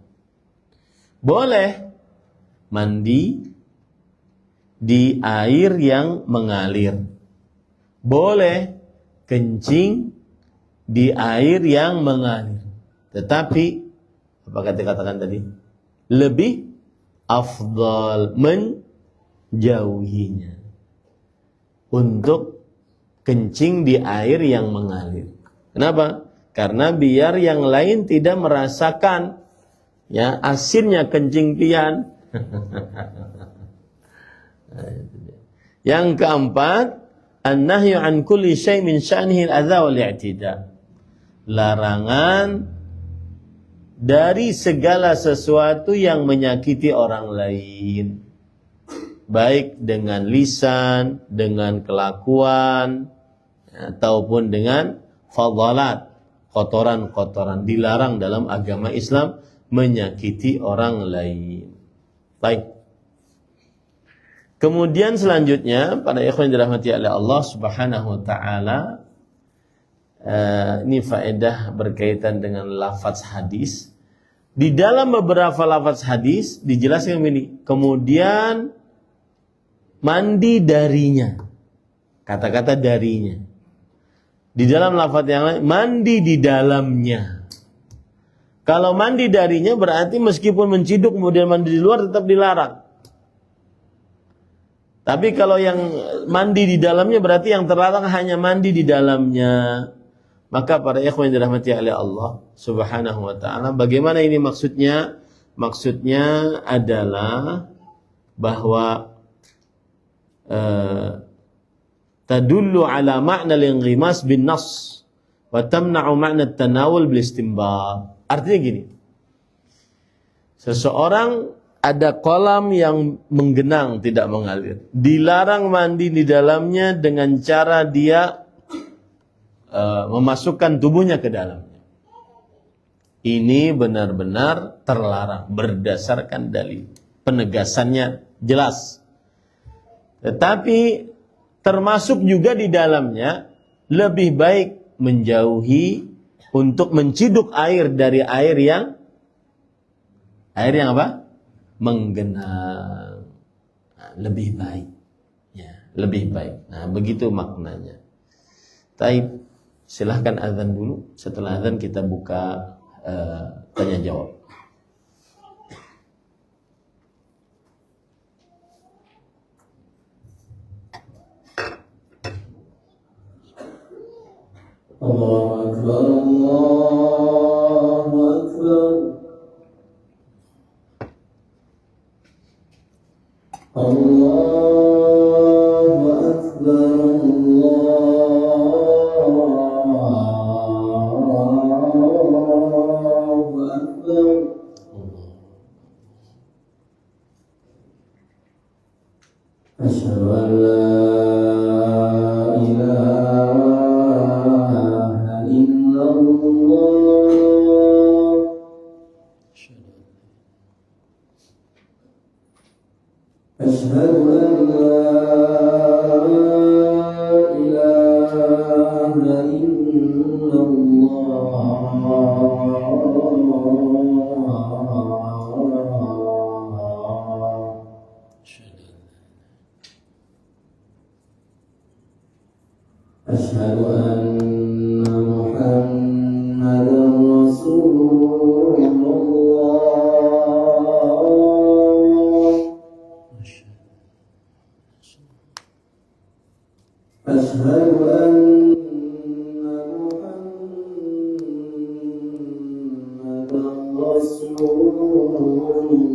Boleh mandi di air yang mengalir. Boleh kencing di air yang mengalir. Tetapi apa kata-katakan tadi? Lebih afdal menjauhinya untuk kencing di air yang mengalir. Kenapa? Karena biar yang lain tidak merasakan ya asinnya kencing pian. Yang keempat, an-nahyu an kulli syai' min sya'nihi al-adza wal i'tida. Larangan dari segala sesuatu yang menyakiti orang lain, baik dengan lisan, dengan kelakuan, ataupun dengan fadalat, kotoran-kotoran. Dilarang dalam agama Islam menyakiti orang lain. Baik. Kemudian selanjutnya, pada ikhwan yang dirahmati oleh Allah Subhanahu wa taala, ini faedah berkaitan dengan lafaz hadis. Di dalam beberapa lafaz hadis dijelaskan begini, kemudian mandi darinya. Kata-kata darinya. Di dalam lafaz yang lain, mandi di dalamnya. Kalau mandi darinya berarti meskipun menciduk kemudian mandi di luar tetap dilarang. Tapi kalau yang mandi di dalamnya berarti yang terlarang hanya mandi di dalamnya. Maka para ikhwan yang dirahmati oleh Allah Subhanahu wa taala, bagaimana ini maksudnya? Maksudnya adalah bahwa tadullu ala ma'na al-inghimas bin nas wa tamna'u ma'na at-tanawul bil istinbat. Artinya gini. Seseorang ada kolam yang menggenang tidak mengalir. Dilarang mandi di dalamnya dengan cara dia memasukkan tubuhnya ke dalamnya. Ini benar-benar terlarang berdasarkan dalil. Penegasannya jelas. Tetapi termasuk juga di dalamnya lebih baik menjauhi untuk menciduk air dari air yang apa? Menggenang. Nah, lebih baik. Ya, lebih baik. Nah, begitu maknanya. Taib, silahkan azan dulu. Setelah azan kita buka tanya jawab. Allahu Akbar, Allahu Akbar. Allahu Akbar, Allahu Akbar. Asyhadu an la أشهد أن لا إله إلا الله أشهد أن محمدا رسول الله أشهد أن محمدا رسول الله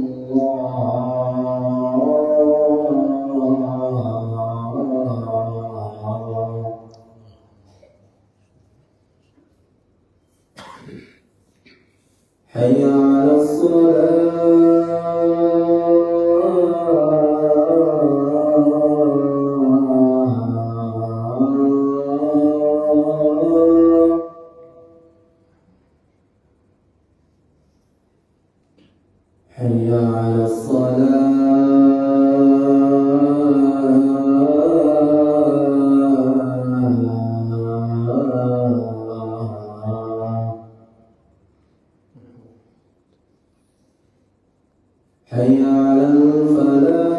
حي على الصلاة حي على الصلاة حي على الفلاح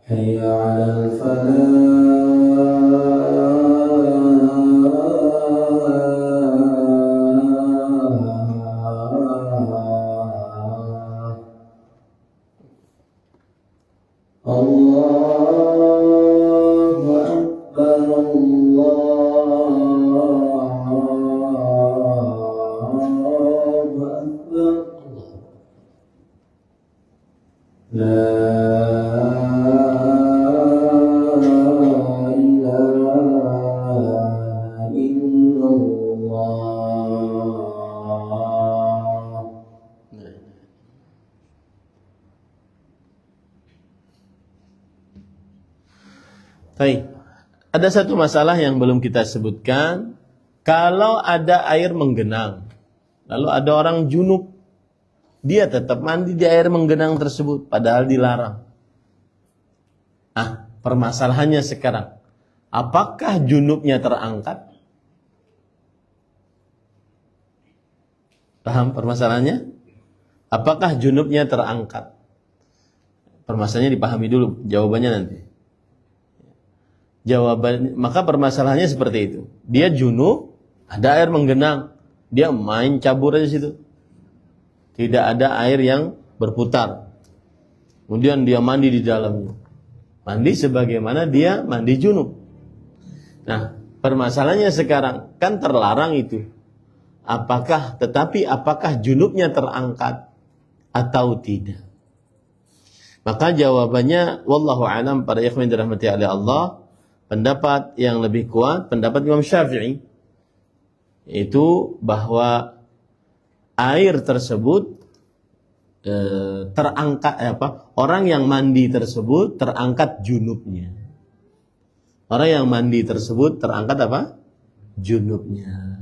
حي على الفلاح الله أكبر الله أكبر لا إله إلا الله. Baik, ada satu masalah yang belum kita sebutkan. Kalau ada air menggenang, lalu ada orang junub dia tetap mandi di air menggenang tersebut, padahal dilarang. Permasalahannya sekarang, apakah junubnya terangkat? Paham permasalahannya? Apakah junubnya terangkat? Permasalahannya dipahami dulu, jawabannya nanti. Maka permasalahannya seperti itu. Dia junub, ada air menggenang, dia main cabur aja situ. Tidak ada air yang berputar. Kemudian dia mandi di dalamnya. Mandi sebagaimana dia mandi junub. Nah, permasalahannya sekarang kan terlarang itu. Tetapi apakah junubnya terangkat atau tidak? Maka jawabannya wallahu a'lam, para ikhwan dirahmati oleh Allah, pendapat yang lebih kuat, pendapat Imam Syafi'i, itu bahwa air tersebut terangkat orang yang mandi tersebut terangkat junubnya. Orang yang mandi tersebut terangkat junubnya.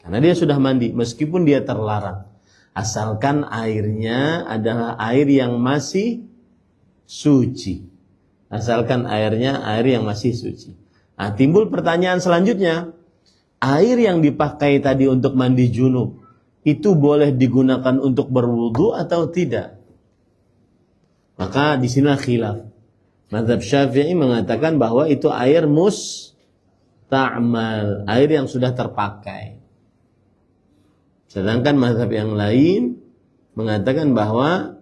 Karena dia sudah mandi meskipun dia terlarang. Asalkan airnya adalah air yang masih suci. Asalkan airnya air yang masih suci. Nah, timbul pertanyaan selanjutnya. Air yang dipakai tadi untuk mandi junub, itu boleh digunakan untuk berwudu atau tidak? Maka di sinilah khilaf. Mazhab Syafi'i mengatakan bahwa itu air musta'mal, air yang sudah terpakai. Sedangkan mazhab yang lain mengatakan bahwa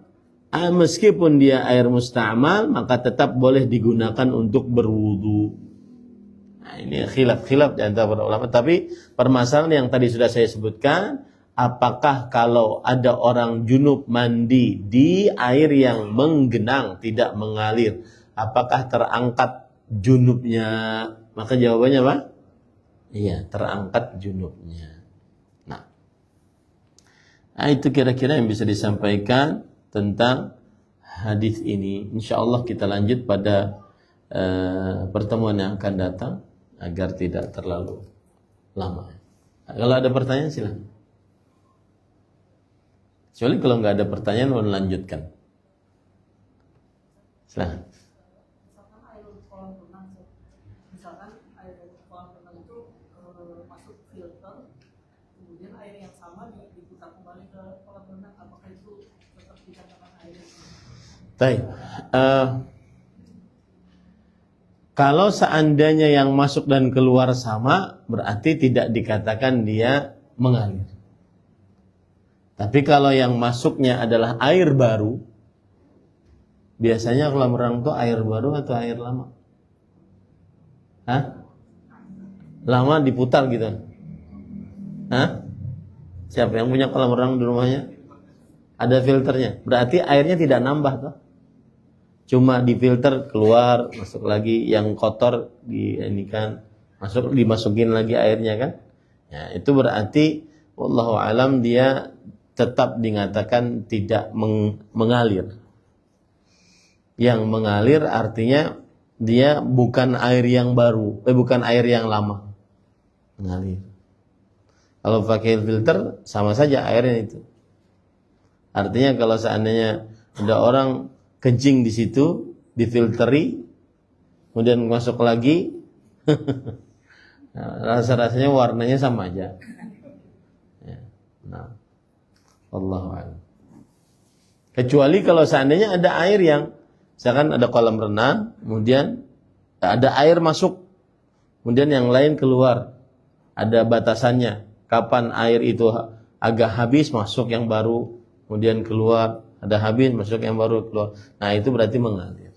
meskipun dia air musta'mal, maka tetap boleh digunakan untuk berwudu. Nah, ini khilaf di antara para ulama. Tapi permasalahan yang tadi sudah saya sebutkan, apakah kalau ada orang junub mandi di air yang menggenang, tidak mengalir, apakah terangkat junubnya? Maka jawabannya apa? Iya, terangkat junubnya. Nah, itu kira-kira yang bisa disampaikan tentang hadis ini. Insyaallah kita lanjut pada pertemuan yang akan datang agar tidak terlalu lama. Kalau ada pertanyaan silakan. Kecuali kalau nggak ada pertanyaan mau lanjutkan. Silakan. Misalkan air kolam renang itu masuk filter, kemudian air yang sama diputar kembali ke kolam renang, apakah itu tetap dikatakan air? Baik. Kalau seandainya yang masuk dan keluar sama, berarti tidak dikatakan dia mengalir. Tapi kalau yang masuknya adalah air baru, biasanya kolam renang itu air baru atau air lama? Lama diputar gitu. Siapa yang punya kolam renang di rumahnya? Ada filternya. Berarti airnya tidak nambah tuh. Cuma difilter keluar, masuk lagi, yang kotor dimasukin lagi airnya kan. Ya, itu berarti wallahu alam dia tetap dikatakan tidak mengalir. Yang mengalir artinya dia bukan air yang baru, bukan air yang lama. Mengalir. Kalau pakai filter sama saja airnya itu. Artinya kalau seandainya ada orang kencing di situ, difilteri, kemudian masuk lagi, rasa-rasanya warnanya sama aja. Ya. Nah, Wallahu a'lam. Kecuali kalau seandainya ada air yang, misalkan ada kolam renang, kemudian ada air masuk, kemudian yang lain keluar, ada batasannya. Kapan air itu agak habis, masuk yang baru, kemudian keluar. Ada habis, masuk yang baru, keluar. Nah, itu berarti mengalir.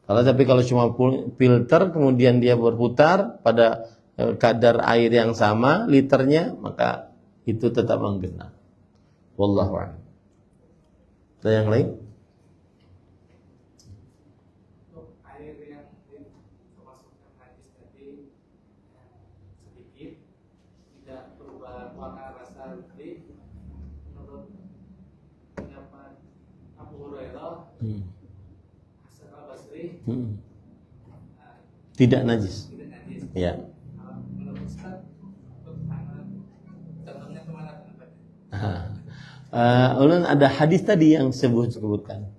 Kalau cuma filter, kemudian dia berputar pada kadar air yang sama, liternya, maka itu tetap menggenang. Wallahu a'lam. Ada yang lain? Air yang dimasukkan hadis tadi sedikit, tidak berubah warna rasa lebih. Menurut pendapat Abu Hurairah, Hasan al-Basri, tidak najis. tidak najis. Ya. Menurut Ustaz, contohnya kemana tempatnya? Ulun ada hadis tadi yang sebutkan.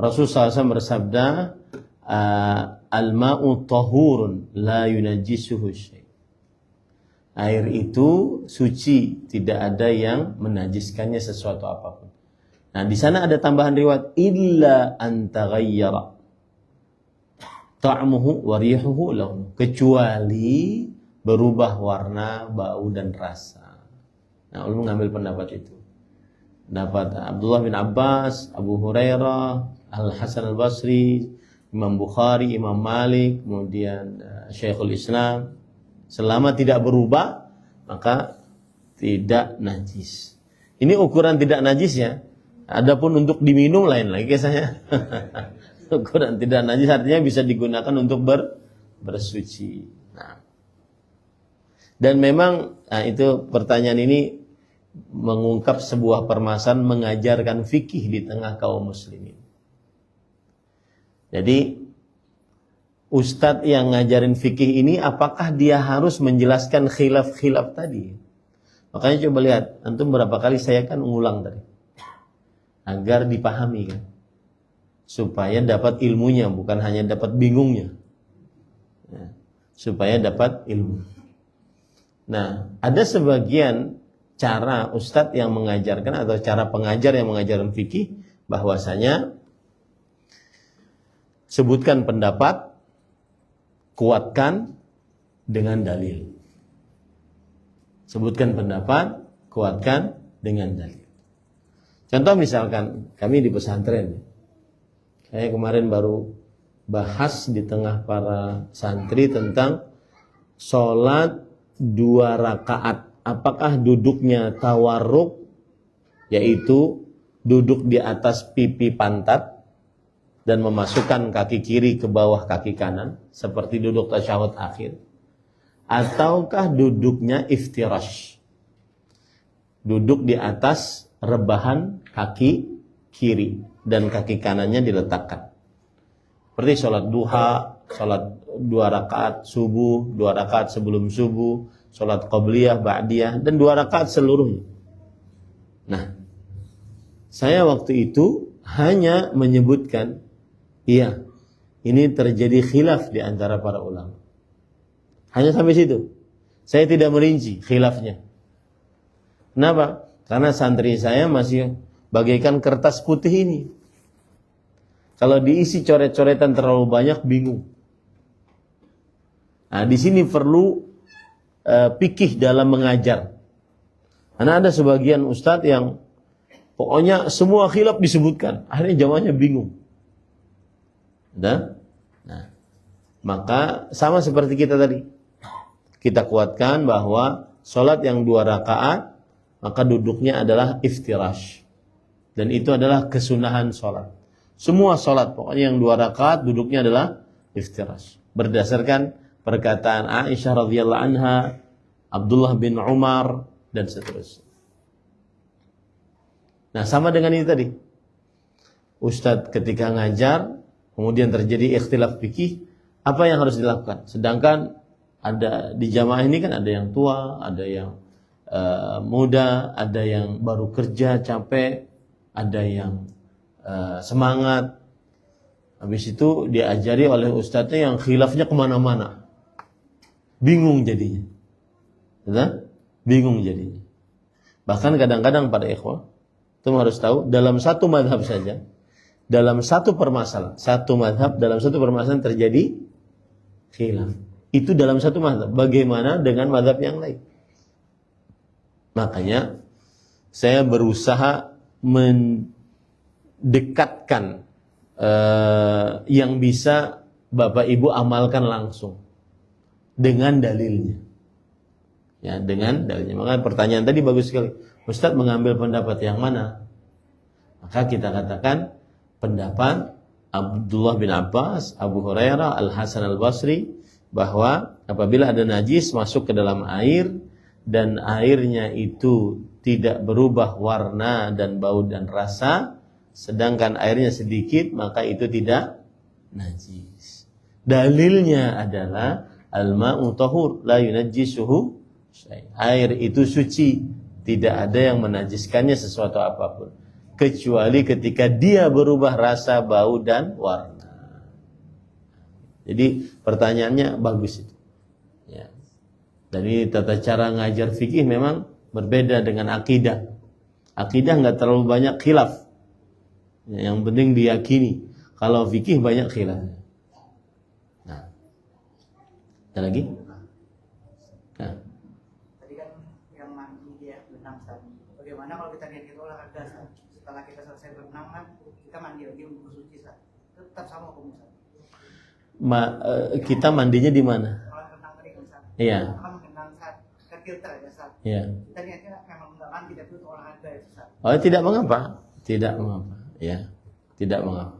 Rasulullah SAW bersabda, al-ma'u tahurun la yunajjisuhu syai'. Air itu suci, tidak ada yang menajiskannya sesuatu apapun. Nah, di sana ada tambahan riwayat illa an taghayyara ta'muhu wa rihuhu launu, kecuali berubah warna, bau dan rasa. Nah, ulun mengambil pendapat itu. Dapat Abdullah bin Abbas, Abu Hurairah, Al-Hasan Al-Basri, Imam Bukhari, Imam Malik, kemudian Syekhul Islam, selama tidak berubah maka tidak najis. Ini ukuran tidak najis ya. Adapun untuk diminum lain lagi kisahnya. Ukuran tidak najis artinya bisa digunakan untuk bersuci. Nah. Dan memang itu pertanyaan ini mengungkap sebuah permasalahan mengajarkan fikih di tengah kaum muslimin. Jadi ustadz yang ngajarin fikih ini apakah dia harus menjelaskan khilaf-khilaf tadi? Makanya coba lihat, antum berapa kali saya kan ngulang tadi. Agar dipahami kan. Supaya dapat ilmunya, bukan hanya dapat bingungnya. Ya, supaya dapat ilmu. Nah, ada sebagian cara ustadz yang mengajarkan atau cara pengajar yang mengajarkan fikih bahwasanya sebutkan pendapat, kuatkan dengan dalil. Sebutkan pendapat, kuatkan dengan dalil. Contoh misalkan kami di pesantren, saya kemarin baru bahas di tengah para santri tentang sholat 2 rakaat. Apakah duduknya tawarruk, yaitu duduk di atas pipi pantat dan memasukkan kaki kiri ke bawah kaki kanan seperti duduk tasyahud akhir, ataukah duduknya iftirash, duduk di atas rebahan kaki kiri dan kaki kanannya diletakkan seperti sholat duha, sholat 2 rakaat subuh, 2 rakaat sebelum subuh, sholat qabliyah, ba'diyah, dan 2 rakaat seluruhnya. Nah, saya waktu itu hanya menyebutkan, iya, ini terjadi khilaf di antara para ulama. Hanya sampai situ. Saya tidak merinci khilafnya. Kenapa? Karena santri saya masih bagaikan kertas putih ini. Kalau diisi coret-coretan terlalu banyak, bingung. Nah, di sini perlu fikih dalam mengajar. Karena ada sebagian ustadz yang pokoknya semua khilaf disebutkan, akhirnya jamaahnya bingung. Nah, maka sama seperti kita tadi, kita kuatkan bahwa sholat yang 2 rakaat maka duduknya adalah iftirash, dan itu adalah kesunahan sholat. Semua sholat pokoknya yang 2 rakaat duduknya adalah iftirash, berdasarkan perkataan Aisyah radhiyallahu anha, Abdullah bin Umar, dan seterusnya. Nah, sama dengan ini tadi. Ustadz ketika ngajar, kemudian terjadi ikhtilaf fikih, apa yang harus dilakukan? Sedangkan ada di jamaah ini kan ada yang tua, ada yang muda, ada yang baru kerja capek, ada yang semangat. Habis itu diajari oleh ustadznya yang khilafnya kemana-mana. Bingung jadinya. Bingung jadinya. Bahkan kadang-kadang para ikhwah, itu harus tahu, dalam satu madhab saja, dalam satu permasalahan, satu madhab dalam satu permasalahan terjadi khilaf. Itu dalam satu madhab. Bagaimana dengan madhab yang lain? Makanya saya berusaha mendekatkan yang bisa Bapak Ibu amalkan langsung dengan dalilnya. Ya, dengan dalilnya. Maka pertanyaan tadi bagus sekali. Ustadz mengambil pendapat yang mana? Maka kita katakan pendapat Abdullah bin Abbas, Abu Hurairah, Al-Hasan Al-Basri, bahwa apabila ada najis masuk ke dalam air dan airnya itu tidak berubah warna dan bau dan rasa, sedangkan airnya sedikit, maka itu tidak najis. Dalilnya adalah al-ma'u tahur la yunajjisuhu syai'. Air itu suci, Tidak ada yang menajiskannya sesuatu apapun, kecuali ketika dia berubah rasa, bau, dan warna. Jadi pertanyaannya bagus itu. Ya. Dan ini tata cara ngajar fikih memang berbeda dengan akidah. Akidah nggak terlalu banyak khilaf. Yang penting diyakini. Kalau fikih banyak khilaf. Nah, ada lagi? Nah. Tadi kan yang mandi dia berenang tadi. Bagaimana kalau kita niat olahraga setelah kita selesai berenang kan kita mandi lagi untuk bersuci tetap sama hukum. Kita mandinya di mana? Kalau renang tadi kan saat. Iya. Kan renang saat ke filter ya saat. Iya. Kita niatnya memang nggak mandi tapi untuk olahraga itu saat. Oh, tidak mengapa. Tidak mengapa. Ya, tidak mengapa.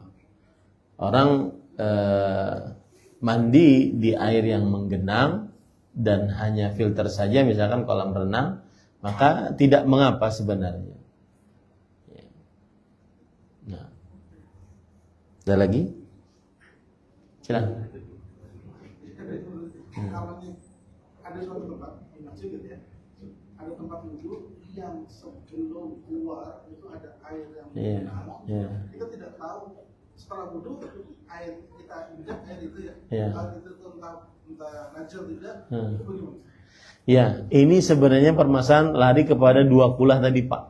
Orang mandi di air yang menggenang dan hanya filter saja, misalkan kolam renang, maka tidak mengapa sebenarnya. Ya. Nah, ada lagi? Silakan. Kalau ada suatu tempat di masjid gitu ya, ada tempat wudhu yang sebelum keluar itu ada air yang mengalir. Kita tidak tahu setelah wudhu air kita injak air itu ya, air itu entah najis tidak, itu bagaimana? Ya, ini sebenarnya permasalahan lari kepada dua kulah tadi, Pak.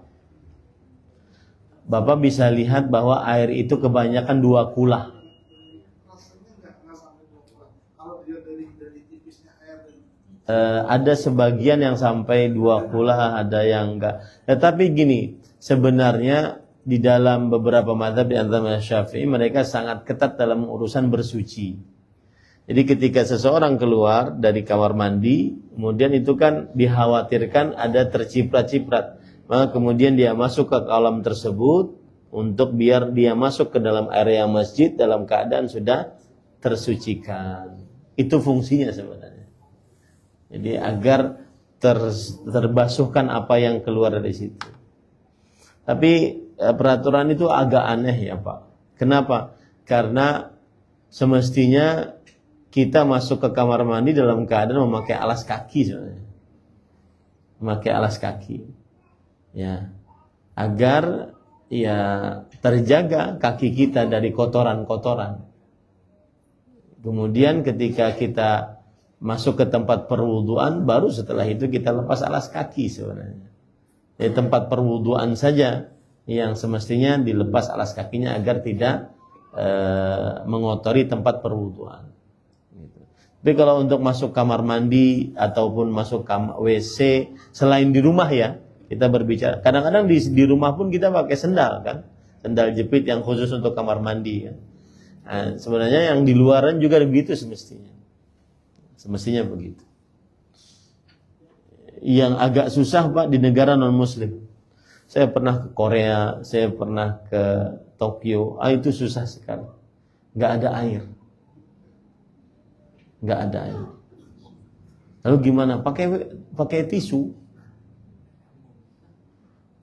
Bapak bisa lihat bahwa air itu kebanyakan dua kulah. Rasanya nggak sampai 2 kulah. Kalau dia dari tipisnya air dan Ada sebagian yang sampai 2 kulah, ada yang enggak. Tetapi gini, sebenarnya di dalam beberapa mazhab di antara Syafi'i mereka sangat ketat dalam urusan bersuci. Jadi ketika seseorang keluar dari kamar mandi, kemudian itu kan dikhawatirkan ada terciprat-ciprat. Maka kemudian dia masuk ke kolam tersebut untuk biar dia masuk ke dalam area masjid dalam keadaan sudah tersucikan. Itu fungsinya sebenarnya. Jadi agar terbasuhkan apa yang keluar dari situ. Tapi peraturan itu agak aneh ya Pak. Kenapa? Karena semestinya kita masuk ke kamar mandi dalam keadaan memakai alas kaki sebenarnya. Memakai alas kaki. Ya. Agar ya terjaga kaki kita dari kotoran-kotoran. Kemudian ketika kita masuk ke tempat perwuduan, baru setelah itu kita lepas alas kaki sebenarnya. Di tempat perwuduan saja yang semestinya dilepas alas kakinya agar tidak mengotori tempat perwuduan. Gitu. Tapi kalau untuk masuk kamar mandi ataupun masuk kamar WC selain di rumah ya, kita berbicara. Kadang-kadang di rumah pun kita pakai sendal kan, sendal jepit yang khusus untuk kamar mandi. Kan? Nah, sebenarnya yang di luaran juga begitu semestinya. Semestinya begitu. Yang agak susah Pak di negara non-muslim. Saya pernah ke Korea, saya pernah ke Tokyo. Itu susah sekali. Nggak ada air. Nggak ada air. Lalu gimana? Pakai tisu.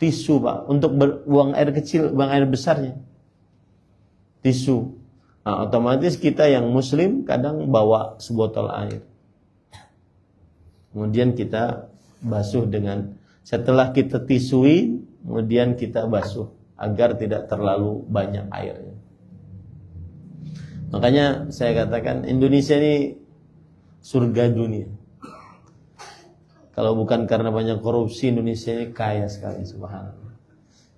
Tisu Pak. Untuk buang air kecil, buang air besarnya. Tisu. Nah, otomatis kita yang muslim kadang bawa sebotol air. Kemudian kita basuh dengan, setelah kita tisuin, kemudian kita basuh agar tidak terlalu banyak airnya. Makanya saya katakan Indonesia ini surga dunia. Kalau bukan karena banyak korupsi, Indonesia ini kaya sekali, subhanallah.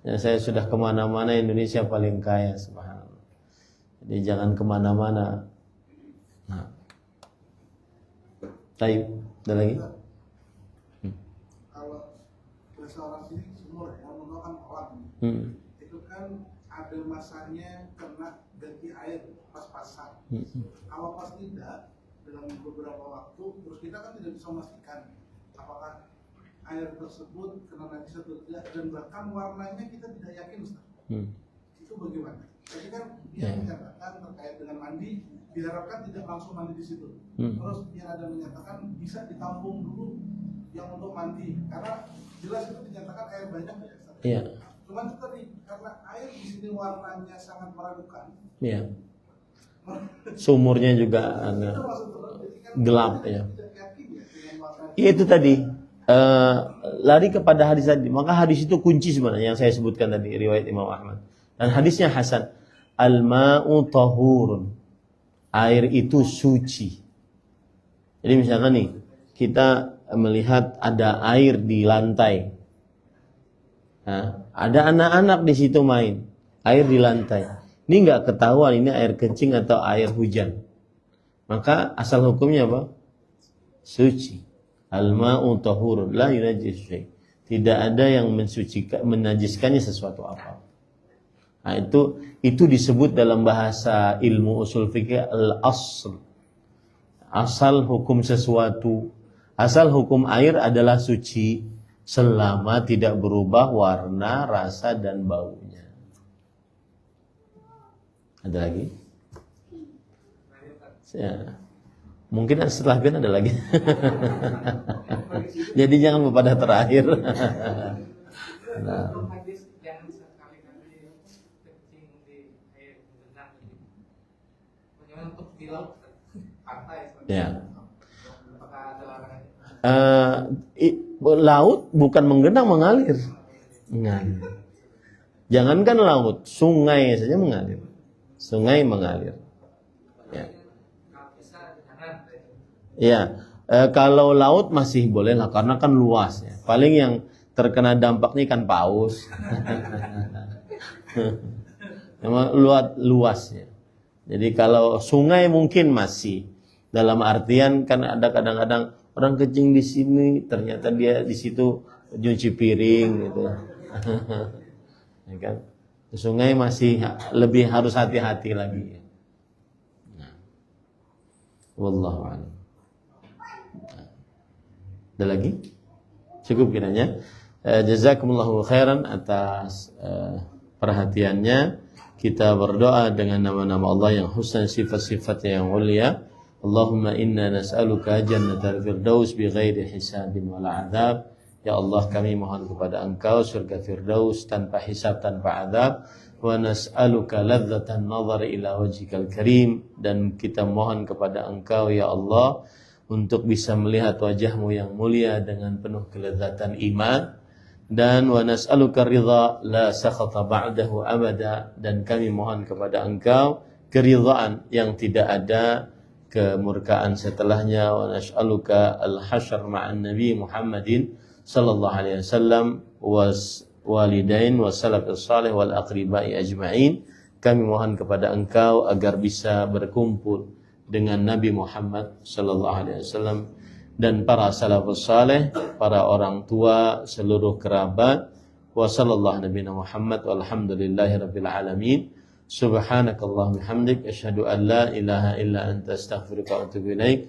Ya, saya sudah kemana-mana, Indonesia paling kaya, subhanallah. Jadi jangan kemana-mana. Nah, taib. Ada lagi? Kalau bahasa orang sini sumur ya, menggunakan kolam. Itu kan ada masanya kena ganti air pas-pasan. Kalau pas tidak, dalam beberapa waktu, terus kita kan tidak bisa memastikan apakah air tersebut kena najis atau tidak, dan bahkan warnanya kita tidak yakin, Ustaz. Itu bagaimana? Jadi kan dia menyatakan terkait dengan mandi, diharapkan tidak langsung mandi di situ. Terus yang ada menyatakan bisa ditampung dulu yang untuk mandi, karena jelas itu dinyatakan air banyak ya. Iya. Cuman itu tadi karena air di sini warnanya sangat meragukan. Iya. Sumurnya juga agak gelap ya. Ya itu tadi lari kepada hadis tadi, maka hadis itu kunci sebenarnya yang saya sebutkan tadi, riwayat Imam Ahmad. Dan hadisnya hasan. Al-ma'u tahurun. Air itu suci. Jadi misalkan nih, kita melihat ada air di lantai. Nah, ada anak-anak di situ main, air di lantai. Ini nggak ketahuan ini air kencing atau air hujan. Maka asal hukumnya apa? Suci. Al-ma'u tahurun la yunajjis syai'. Tidak ada yang menajiskannya sesuatu apa. Nah, itu disebut dalam bahasa ilmu usul fikih al-asl. Asal hukum sesuatu. Asal hukum air adalah suci selama tidak berubah warna, rasa dan baunya. Ada lagi? Ya. Mungkin setelah bin ada lagi. Jadi jangan pada terakhir. Nah. Hadis jangan sekali-kali kencing di air genang. Bagaimana untuk di laut? Pantai. Ya. Apakah ada larangan? Laut bukan menggenang, mengalir. Mengalir. Jangankan laut, sungai saja mengalir. Sungai mengalir. Ya. Ya, kalau laut masih boleh lah karena kan luas ya. Paling yang terkena dampaknya ikan paus. Memang luas ya. Jadi kalau sungai mungkin masih dalam artian kan ada kadang-kadang orang kencing di sini ternyata dia di situ nyuci piring gitu. Ya kan? Sungai masih lebih harus hati-hati lagi. Nah. Wallahu a'lam. Ada lagi? Cukup kiranya. Jazakumullahu khairan atas perhatiannya. Kita berdoa dengan nama-nama Allah yang husna, sifat-sifatnya yang mulia. Allahumma inna nas'aluka jannatal firdaus bighairi hisabin wala adab. Ya Allah, kami mohon kepada Engkau surga firdaus tanpa hisab, tanpa adab. Wa nas'aluka ladzatan nazar ila wajhikal karim. Dan kita mohon kepada Engkau ya Allah untuk bisa melihat wajahmu yang mulia dengan penuh kelezatan iman. Dan wa nas'aluka ridha la sakhata ba'dahu abada. Dan kami mohon kepada Engkau keridhaan yang tidak ada kemurkaan setelahnya. Wa nas'aluka al-hasyr ma'an Nabi Muhammadin sallallahu alaihi wasallam was walidain was salafus salih wal aqribai ajma'in. Kami mohon kepada Engkau agar bisa berkumpul dengan Nabi Muhammad sallallahu alaihi wasallam dan para salafus saleh, para orang tua, seluruh kerabat. Wa sallallahu nabiyana Muhammad walhamdulillahi rabbil alamin. Subhanakallahumma hamdik asyhadu an la ilaha illa anta astaghfiruka wa atubu ilaik.